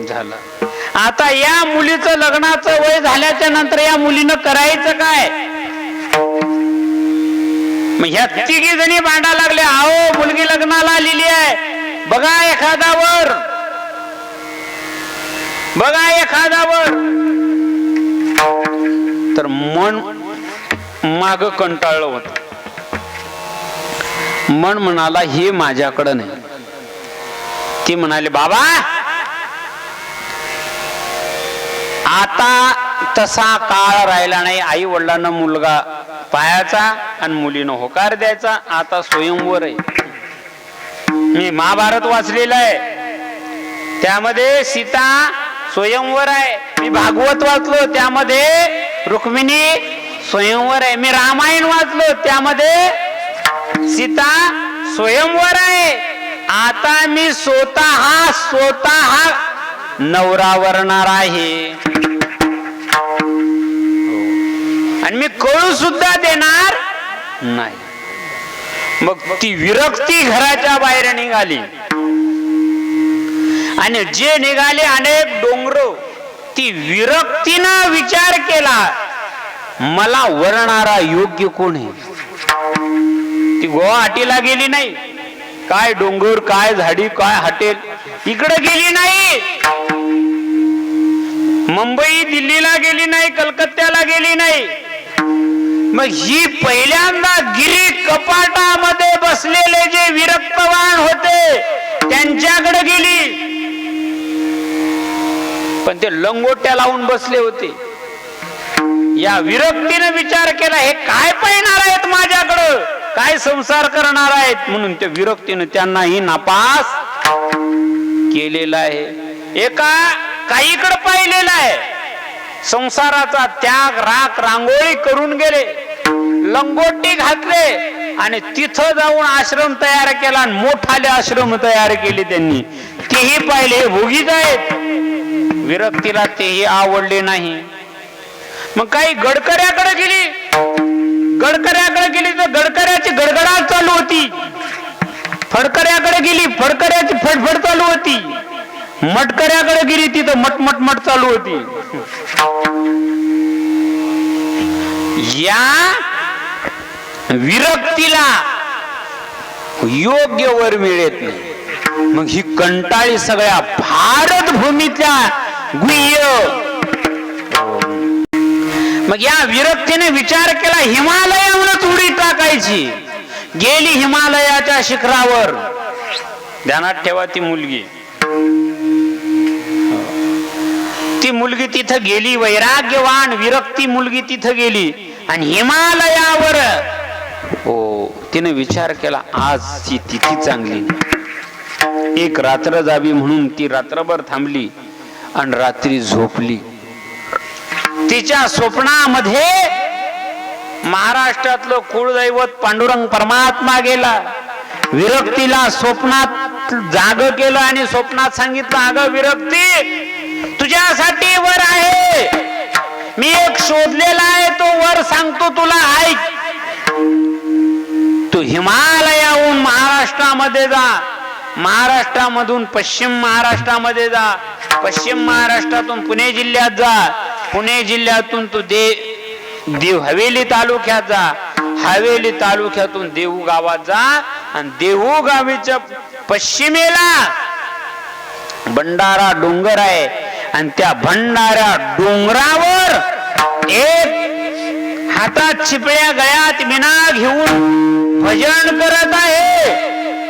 झालं. आता या मुलीचं लग्नाचं वय झाल्याच्या नंतर या मुलीनं करायचं काय? मग ह्या तिघी जणी भांडा लागले, अहो मुलगी लग्नाला आलेली आहे, बघा एखादावर, बघा एखादावर. तर मन माग कंटाळलं होत. मन म्हणाला हे माझ्याकडं नाही. ती म्हणाले, बाबा आता तसा काळ राहिला नाही. आई वडिलांना मुलगा पायाचा आणि मुलीनं होकार द्यायचा. आता स्वयंवर आहे. मी महाभारत वाचलेलं आहे, त्यामध्ये सीता स्वयंवर आहे. मी भागवत वाचलो, त्यामध्ये रुक्मिणी स्वयंवर आहे. मी रामायण वाचलो, त्यामध्ये सीता स्वयंवर आहे. आता मी स्वतः नवरा वरणार आहे आणि मी कळू सुद्धा देणार नाही. मग ती विरक्ती घराच्या बाहेर निघाली आणि जे निघाले अनेक डोंगर, ती विरक्तीनं विचार केला, मला वरणारा योग्य कोण आहे. ती गुवाहाटीला गेली नाही, काय डोंगर, काय झाडी, काय हॉटेल, इकडे गेली नाही. मुंबई दिल्लीला गेली नाही, कलकत्त्याला गेली नाही. मग ही पहिल्यांदा गिरी कपाटामध्ये बसलेले जे विरक्तवान होते त्यांच्याकडे गेली. पण ते लंगोट्या लावून बसले होते. या विरक्तीने विचार केला, हे काय पाहणार आहेत माझ्याकडं, काय संसार करणार आहेत, म्हणून त्या विरक्तीने त्यांनाही नापास केलेला आहे. एका काहीकडे पाहिलेला आहे, संसाराचा त्याग, राख रांगोळी करून गेले, लंगोटी घातले आणि तिथं जाऊन आश्रम तयार केला आणि मोठाले आश्रम तयार केले त्यांनी. तेही पाहिले, भोगीच आहेत. विरक्तीला तेही आवडले नाही. मग काही गडकऱ्याकडे गेली, गडकऱ्याकडे गेली तर गडकऱ्याची गडगडाट चालू होती. फडकऱ्याकडे गेली, फडकऱ्याची फडफड चालू होती. मटकऱ्याकडे गेली, तिथं मटमट चालू होती. या विरक्तीला योग्य वर मिळत नाही. मग ही कंटाळी सगळ्या भारत भूमीतल्या गुह्य. मग या विरक्तीने विचार केला, हिमालयावरच उडी टाकायची. गेली हिमालयाच्या शिखरावर. ध्यानात ठेवा, ती मुलगी तिथं गेली, वैराग्यवान विरक्ती मुलगी तिथं गेली आणि हिमालयावर तिने विचार केला, आज ती तिथी चांगली, एक रात्र जावी म्हणून ती रात्रभर थांबली आणि रात्री झोपली. तिच्या स्वप्नामध्ये महाराष्ट्रातलं कुळदैवत पांडुरंग परमात्मा गेला. विरक्तीला स्वप्नात जाग केलं आणि स्वप्नात सांगितलं, अगं विरक्ती, तुझ्यासाठी वर आहे, मी एक शोधलेला आहे, तो वर सांगतो तुला, ऐक. तू हिमालयाहून महाराष्ट्रामध्ये जा, महाराष्ट्रामधून पश्चिम महाराष्ट्रामध्ये जा, पश्चिम महाराष्ट्रातून पुणे जिल्ह्यात जा, पुणे जिल्ह्यातून तू देव हवेली तालुक्यात जा, हवेली तालुक्यातून देहू गावात जा आणि देहू गावीच्या पश्चिमेला भंडारा डोंगर आहे आणि त्या भंडारा डोंगरावर एक हातात चिपळ्या गळ्यात विना घेऊन भजन करत आहे.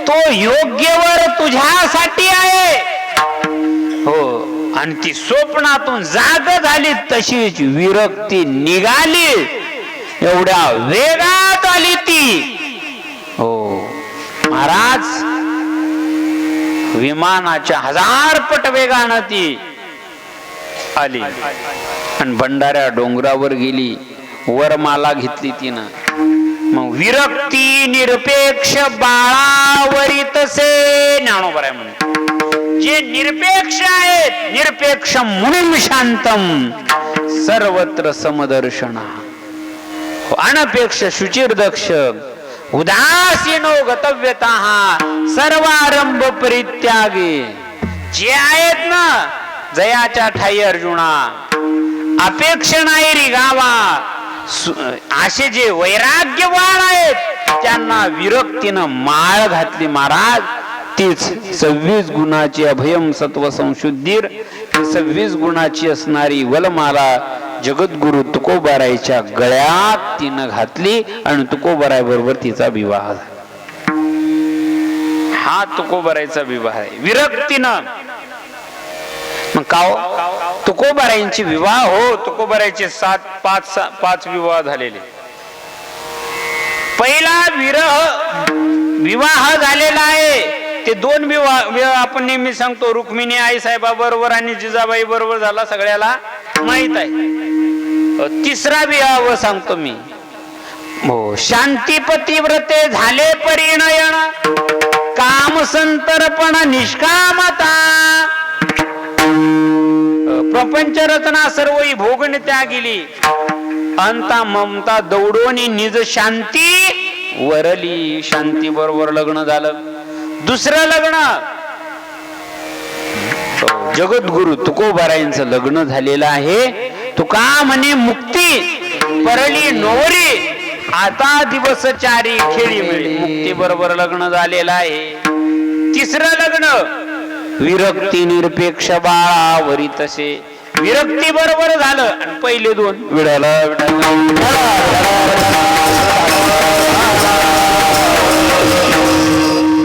तो योग्यवर तुझ्यासाठी आहे. हो, आणि ती स्वप्नातून जाग झाली, तशीच विरक्ती निघाली. एवढ्या वेगात आली ती. हो महाराज, विमानाच्या 1000 पट वेगानं ती आली आणि भंडाऱ्या डोंगरावर गेली. वरमाला घेतली तिनं. मग विरक्ती निरपेक्ष बाळावरी तसे ज्ञानोबा आहे म्हणून, जे निरपेक्ष आहेत, निरपेक्ष म्हणून शांतम सर्वत्र समदर्शना, अनपेक्ष शुचिर्दक्ष उदासीनो गतव्यतः सर्वारंभ परित्यागे. जे आहेत ना जयाच्या ठाई अर्जुना, अपेक्षा नाही रिगावा, असे जे वैराग्यवान आहेत त्यांना विरक्तीनं माळ घातली. महाराज, तीच 26 गुणाची अभयम सत्व संशुद्धीर, 26 गुणाची असणारी वलमाला जगद्गुरु तुकोबारायच्या गळ्यात तिनं घातली आणि तुकोबाराय बरोबर तिचा विवाह झाला. हा तुकोबारायचा विवाह आहे. विरक्तीनं मग काव तुकोबारायांचे विवाह हो, तुकोबारायांचे 5 विवाह झालेले. पहिला विवाह झालेला आहे ते 2 विवाह आपण नेहमी सांगतो, रुक्मिणी आई साहेबा बरोबर आणि जिजाबाई बरोबर झाला, सगळ्याला माहित आहे. तिसरा विवाह सांगतो मी. हो, शांतीपती व्रते झाले परिणयन, काम संतर्पण निष्कामता, प्रपंच रचना सर्व भोगणे त्यागिली, अंता ममता दौडोनी निज शांती वरली. शांती बरोबर लग्न झालं. दुसरं लग्न जगद्गुरु तुकोबारायांचं लग्न झालेलं आहे. तुका म्हणे मुक्ती परली नोरी, आता दिवस चारी खेळी मिळी. मुक्ती बरोबर लग्न झालेलं आहे. तिसरं लग्न विरक्ती निरपेक्ष बाळावरी तसे, विरक्ती बरोबर झालं. आणि पहिले 2 विडाला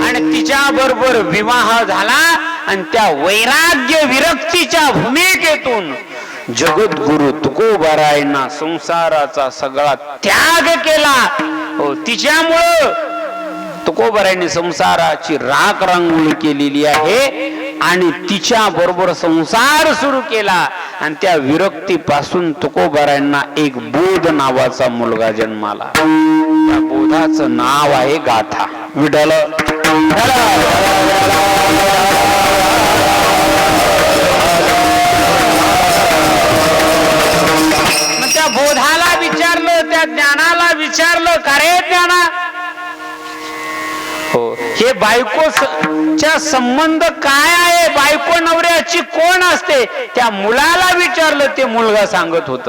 आणि तिच्या बरोबर विवाह झाला. आणि त्या वैराग्य विरक्तीच्या भूमिकेतून जगद्गुरु तुकोबारायांना संसाराचा सगळा त्याग केला. तिच्यामुळं तुकोबारायांनी संसाराची राख रांगोळी केलेली आहे आणि तिच्या बरोबर संसार सुरू केला. आणि त्या विरक्तीपासून तुकोबारायांना एक बोध नावाचा मुलगा जन्माला. त्या बोधाचं नाव आहे गाथा. विठ्ठल त्या बोधाला विचारलं, त्या ज्ञानाला विचारलं, का रे ज्ञाना, हो हे बायकोच्या संबंध काय आहे, बायको नवऱ्याची कोण असते, त्या मुलाला विचारलं. ते मुलगा सांगत होत,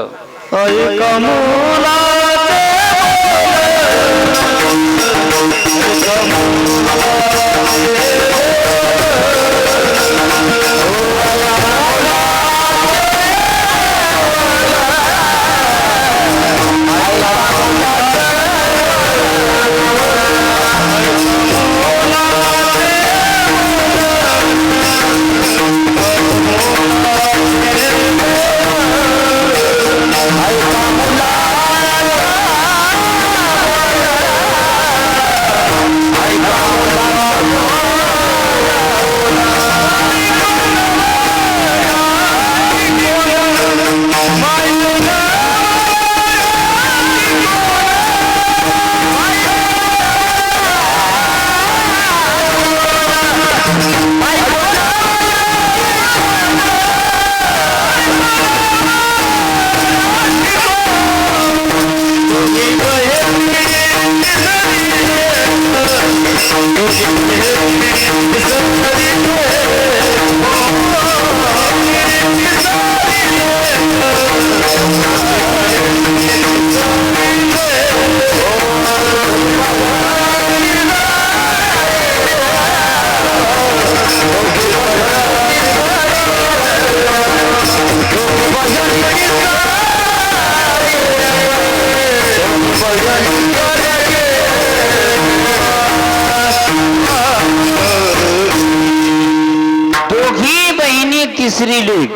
तिसरी लेख.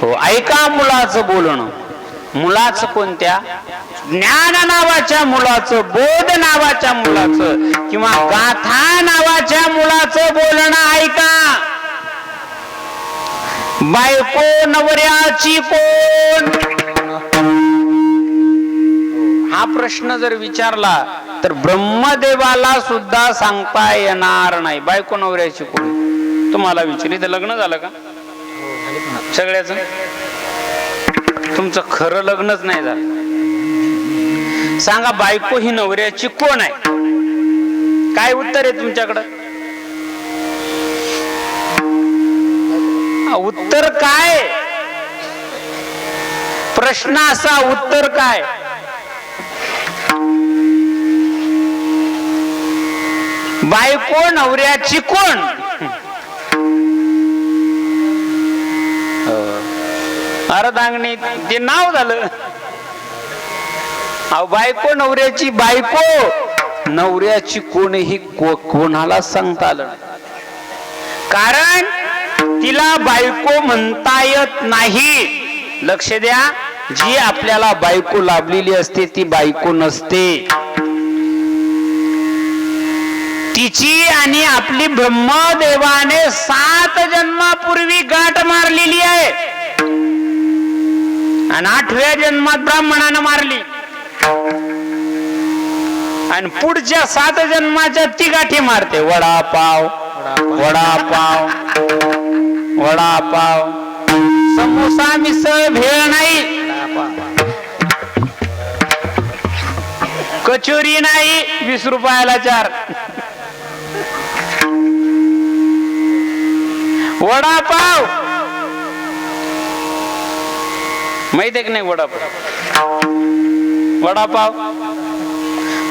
हो, ऐका मुलाचं बोलणं. मुलाचं कोणत्या? ज्ञान नावाच्या मुलाचं, बोध नावाच्या मुलाचं किंवा गाथा नावाच्या मुलाचं बोलणं ऐका. बायको नवऱ्याची कोण, हा प्रश्न जर विचारला तर ब्रह्मदेवाला सुद्धा सांगता येणार नाही. बायको नवऱ्याची कोण तुम्हाला विचारली तर लग्न झालं का सगळ्याच? तुमचं खरं लग्नच नाही झालं. सांगा बायको ही नवऱ्याची कोण आहे? काय उत्तर आहे तुमच्याकडं? उत्तर काय? प्रश्न असा, उत्तर काय? बायको नवऱ्याची कोण? अर्धांगणी ते नाव झालं. बायको नवऱ्याची, बायको नवऱ्याची कोणही कोणाला सांगता आलं. कारण तिला बायको म्हणता येत नाही. लक्ष द्या, जी आपल्याला बायको लाभलेली असते ती बायको नसते. तिची आणि आपली ब्रह्मदेवाने 7 जन्मापूर्वी गाठ मारलेली आहे आणि 8व्या जन्मात ब्राह्मणानं मारली आणि पुढच्या 7 जन्माच्या ती गाठी मारते. वडापाव वडापाव वडापाव, समोसा मिसळ भेळ नाही, कचोरी नाही, 20 रुपयाला 4. वडापाव माहित आहे की नाही? वडापाव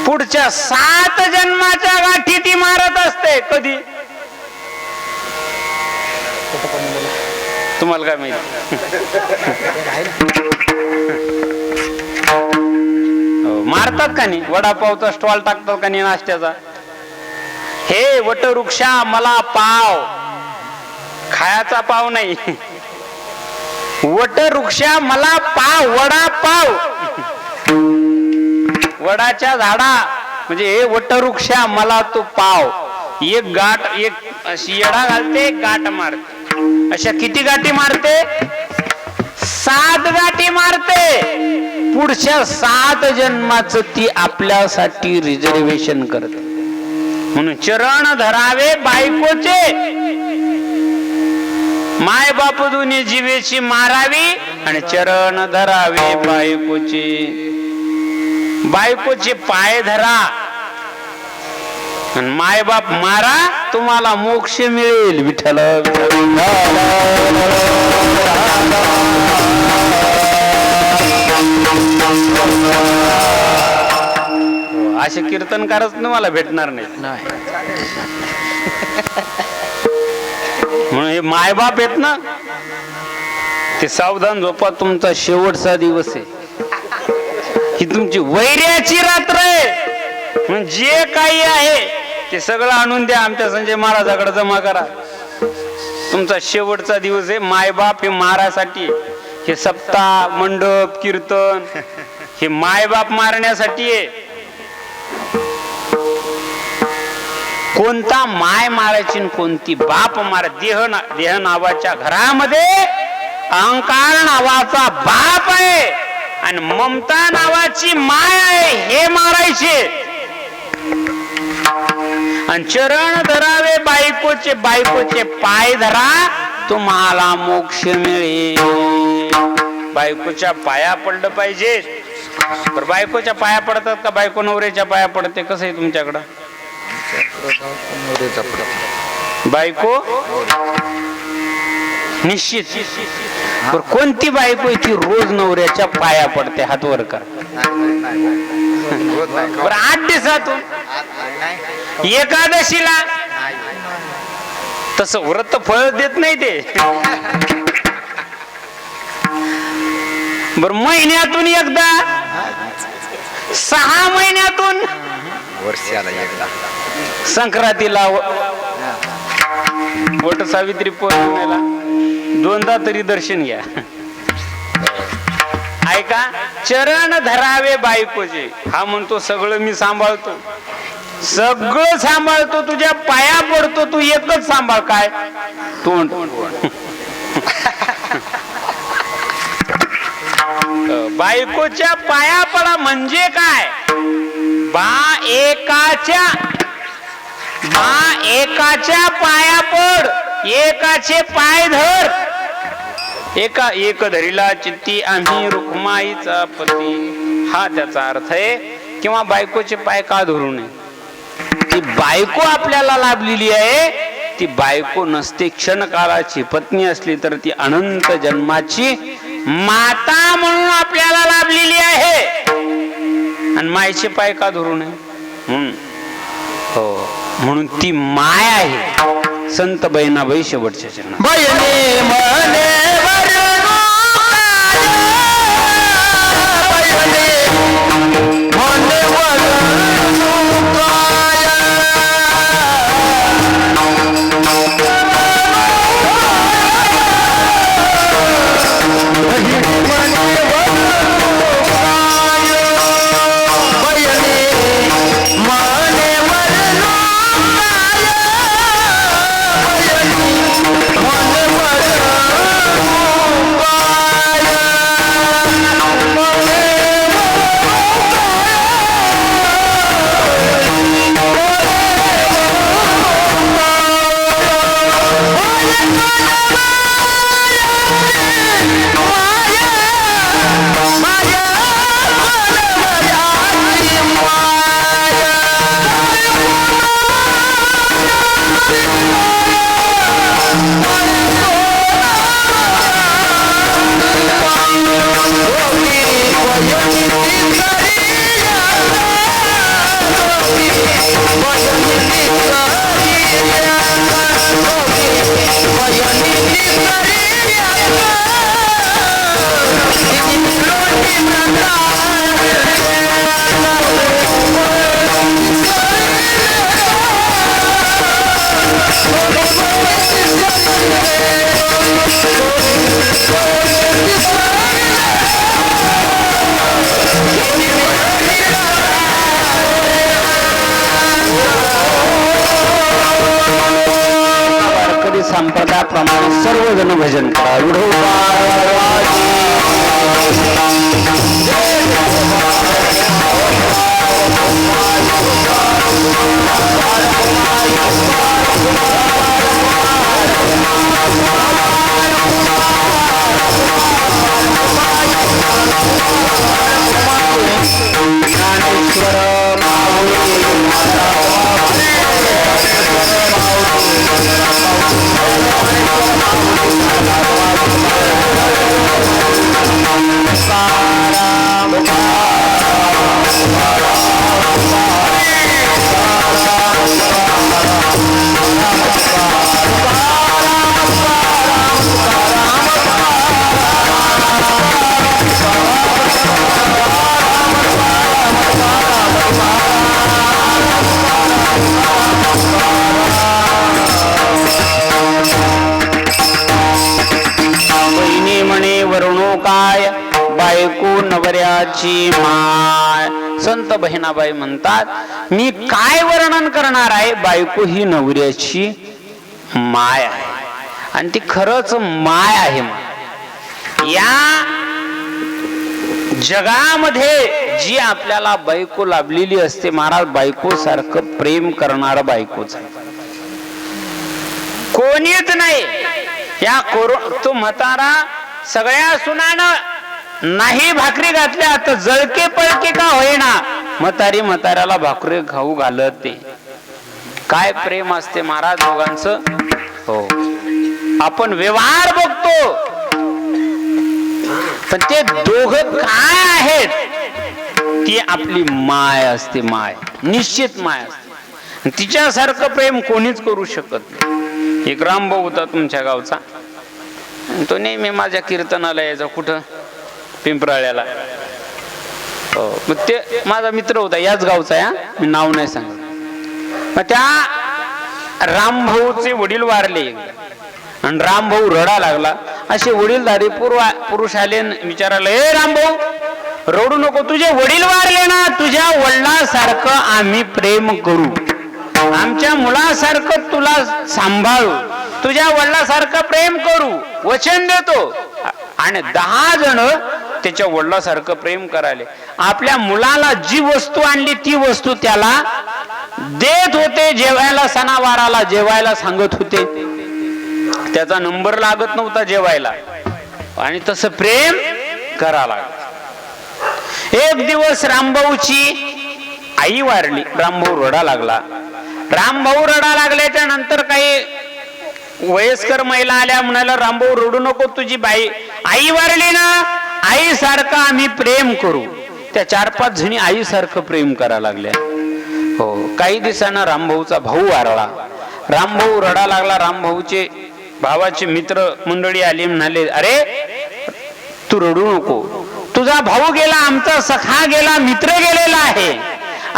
पुढच्या 7 जन्माच्या गाठी ती मारत असते. कधी? तुम्हाला काय माहिती? मारतात का नाही? वडापावचा स्टॉल टाकतात का नाही नाश्त्याचा? हे वटवृक्षा मला पाव, खायाचा पाव नाही, वटवृक्षा मला पाव, वडापाव. वडाच्या झाडा म्हणजे हे वटवृक्षा मला तो पाव. एक गाठ, एक अशी येडा घालते, एक गाठ मारते. अशा किती गाठी मारते? 7 गाठी मारते. पुढच्या 7 जन्माचं ती आपल्यासाठी रिझर्वेशन करते. म्हणून चरण धरावे बायकोचे, माय बाप दोन्ही जीवेची मारावी आणि चरण धरावे बायकोचे. बायकोचे पाय धरा आणि माय बाप मारा, तुम्हाला मोक्ष मिळेल. विठ्ठल असे कीर्तनकारच तुम्हाला भेटणार नाही. म्हणून हे मायबाप आहेत ना, ते सावधान झोपा. तुमचा शेवटचा दिवस आहे, ही तुमची वैर्याची रात्र आहे. म्हणून जे काही आहे ते सगळं आणून द्या, आमच्या संजय महाराजाकडे जमा करा. तुमचा शेवटचा दिवस आहे. मायबाप हे मारासाठी, हे सप्ताह मंडप कीर्तन हे मायबाप मारण्यासाठी आहे. कोणता माय मारायची कोणती बाप मार. देह नावाच्या घरामध्ये अहंकार नावाचा बाप आहे आणि ममता नावाची माय आहे, हे मारायचे. आणि चरण धरावे बायकोचे, बायकोचे पाय धरा, तुम्हाला मोक्ष मिळेल. बायकोच्या पाया पडलं पाहिजे. तर बायकोच्या पाया पडतात का बायको नवऱ्याच्या पाया पडते? कसं आहे तुमच्याकडं? बायको निश्चित. कोणती बायको आहे ती रोज नवऱ्याच्या पाया पडते? हात वर कर. बरं 8 दिवसातून एकादशीला तसं व्रत फळ देत नाही ते. बर महिन्यातून एकदा, 6 महिन्यातून, वर्षाला एकदा, संक्रांतीला, वट सावित्री पौर्णिमेला 2दा तरी दर्शन घ्या. ऐका, चरण धरावे बायकोचे. हा म्हणतो सगळं मी सांभाळतो, सगळं सांभाळतो, तुझ्या पाया पडतो, तू एकच सांभाळ. काय? तोंड. बायकोच्या पाया पडा म्हणजे काय? एकाच्या पाया पड, एकाचे पाय धर. एक धरीला चित्ती आम्ही रुक्माईचा पती, हा त्याचा अर्थ आहे. किंवा बायकोचे पाय का धरू नये? ती बायको आपल्याला लाभलेली आहे, ती बायको नसते क्षणकाळाची. पत्नी असली तर ती अनंत जन्माची माता म्हणून आपल्याला लाभलेली आहे. आणि मायचे पाय का धरू नये? हो, म्हणून ती माय आहे. संत बहिणाबाई शेवटच्या चरणात. बहिणी म्हणे वरून संप्रदायाप्रमाणे सर्वजण भजन करा. काय बायको नवऱ्याची माय. संत बहिणाबाई म्हणतात मी काय वर्णन करणार आहे, बायको ही नवऱ्याची माय आहे आणि ती खरंच माय आहे. या जगामध्ये जी आपल्याला बायको लाभलेली असते महाराज, बायको सारखं प्रेम करणार बायकोच आहे कोणीच नाही. या तो म्हातारा सगळ्या सुनानं नाही भाकरी घातल्या तर जळके पळके का होईना म्हाताऱ्याला भाकरी खाऊ घालत. ते काय प्रेम असते महाराज दोघांचं. हो आपण व्यवहार बघतो पण ते दोघं काय आहेत, ती आपली माय असते. माय निश्चित माय असते. तिच्यासारखं प्रेम कोणीच करू शकत नाही. एक रामभाऊ होता तुमच्या गावचा, तो नेहमी माझ्या कीर्तनाला यायचा. कुठं? पिंपराळ्याला. मग ते माझा मित्र होता, याच गावचा आहे, मी नाव नाही सांगत. मग त्या रामभाऊचे वडील वारले आणि रामभाऊ रडा लागला. असे वडीलधारी पुरुष आले विचारायला, ए रामभाऊ रडू नको, तुझे वडील वारले ना, तुझ्या वडिलांसारखं आम्ही प्रेम करू, आमच्या मुलासारखं तुला सांभाळू, तुझ्या वडिलांसारखं प्रेम करू, वचन देतो. आणि 10 जण त्याच्या वडिलांसारखं प्रेम करायले. आपल्या मुलाला जी वस्तू आणली ती वस्तू त्याला देत होते, जेवायला सणावाराला जेवायला सांगत होते. त्याचा नंबर लागत नव्हता जेवायला आणि तसं प्रेम करा लागला. एक दिवस रामभाऊची आई वारली. रामभाऊ रडा लागला. रामभाऊ रडा लागल्याच्या नंतर काही वयस्कर महिला आल्या, म्हणाला रामभाऊ रडू नको, तुझी आई वारली ना, आई सारखं आम्ही प्रेम करू. त्या 4-5 जणी आई सारखं प्रेम करायला लागल्या. हो काही दिवसांना रामभाऊचा भाऊ वारला. रामभाऊ रडा लागला. रामभाऊचे भावाचे मित्र मंडळी आली, म्हणाले अरे तू रडू नको, तुझा भाऊ गेला, आमचा सखा गेला, मित्र गेलेला आहे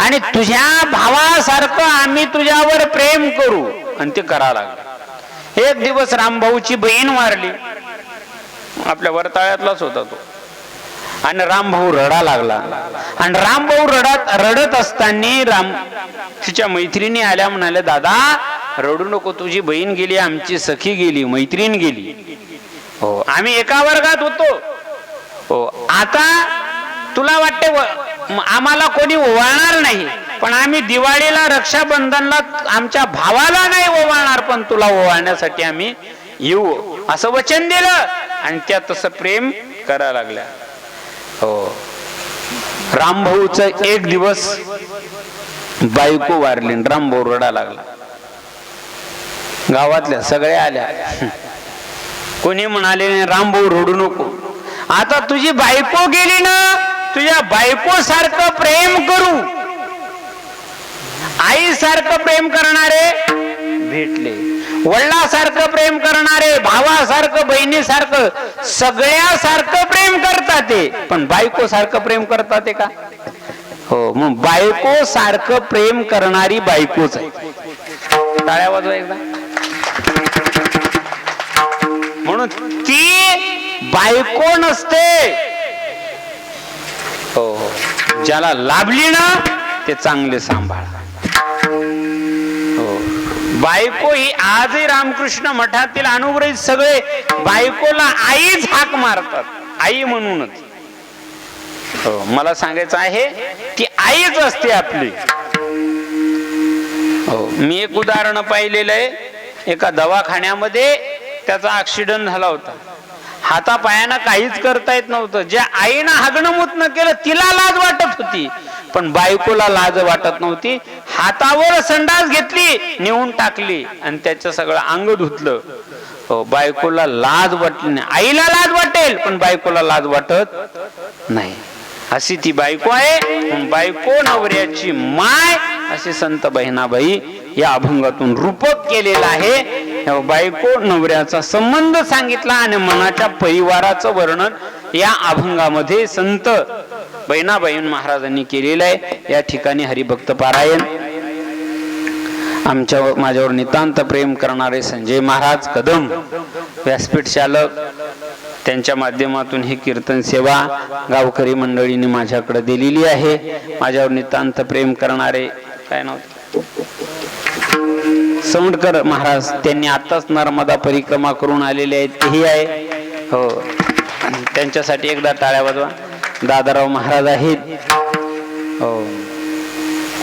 आणि तुझ्या भावासारखं आम्ही तुझ्यावर प्रेम करू. आणि ते करा लागला. एक दिवस रामभाऊची बहीण वारली. आपल्या वर्ताळ्यातलाच होता तो. आणि रामभाऊ रडा लागला. आणि रामभाऊ रडत असताना तिच्या मैत्रिणी आल्या, म्हणाल्या दादा रडू नको, तुझी बहीण गेली, आमची सखी गेली, मैत्रीण गेली. हो आम्ही एका वर्गात होतो. हो आता तुला वाटते आम्हाला कोणी ओवाळणार नाही, पण आम्ही दिवाळीला रक्षाबंधनला आमच्या भावाला नाही ओवाळणार, पण तुला ओवाळण्यासाठी आम्ही येऊ असं वचन दिलं. आणि त्या तसं प्रेम करायला लागल्या. हो रामभाऊच एक दिवस बायको वारली. रामभाऊ रडा लागला. गावातल्या सगळ्या आल्या. कोणी म्हणाले रामभाऊ रडू नको, आता तुझी बायको गेली ना, तुझ्या बायको सारखं प्रेम करू. आई सारखं प्रेम करणारे भेटले, वडिलासारखं प्रेम करणारे, भावासारखं, बहिणीसारखं, सगळ्यासारखं प्रेम करतात ते, पण बायको सारखं प्रेम करतात का? हो मग बायको सारखं प्रेम करणारी बायकोच आहे. टाळ्या वाजवा एकदा. म्हणून ती बायको नसते. हो ज्याला लाभली ना ते चांगले सांभाळा. हो बायको ही आजही रामकृष्ण मठातील अनुग्रहित सगळे बायकोला आईच हाक मारतात, आई म्हणूनच. हो, मला सांगायचं आहे ती आईच असते आपली. हो, मी एक उदाहरण पाहिलेलं आहे. एका दवाखान्यामध्ये त्याचा ऍक्सिडेंट झाला होता. हातापायानं काहीच करता येत नव्हतं. ज्या आईनं हागणं मुतणं केलं तिला लाज वाटत होती, पण बायकोला लाज वाटत नव्हती. हातावर संडास घेतली, नेऊन टाकली आणि त्याचं सगळं अंग धुतलं. हो, बायकोला लाज वाटली नाही. आईला लाज वाटेल पण बायकोला लाज वाटत नाही. अशी ती बायको आहे. बायको नवऱ्याची माय असे संत बहिणाबाई या अभंगातून रूपक केलेला आहे. बायको नवऱ्याचा संबंध सांगितला आणि मनाच्या परिवाराचं वर्णन या अभंगामध्ये संत बहिणाबाई महाराजांनी केलेलं आहे. या ठिकाणी हरिभक्त पारायण माझ्यावर नितांत प्रेम करणारे संजय महाराज कदम व्यासपीठ चालक, त्यांच्या माध्यमातून ही कीर्तन सेवा गावकरी मंडळीने माझ्याकडे दिलेली आहे. माझ्यावर नितांत प्रेम करणारे काय नाव सौंडकर महाराज, त्यांनी आताच नर्मदा परिक्रमा करून आलेले आहेत, तेही आहे. हो, त्यांच्यासाठी एकदा टाळ्या वाजवा. दादाराव महाराज आहेत. हो,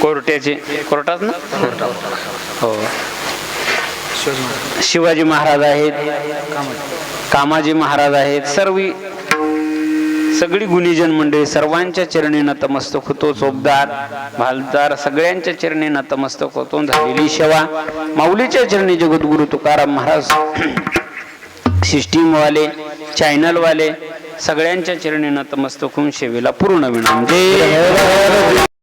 कोर्टात ना. हो, शिवाजी महाराज आहेत, कामाजी महाराज आहेत. सगळी गुणीजन मंडळी सर्वांच्या चरणी नतमस्तक होतो. चोपदार भालदार सगळ्यांच्या चरणी नतमस्तक होतो. झालेली सेवा माऊलीच्या चरणी जगद्गुरु तुकाराम महाराज, सिस्टीम वाले, चॅनल वाले सगळ्यांच्या चरणी नतमस्तक होऊन सेवेला पूर्ण विनम. जय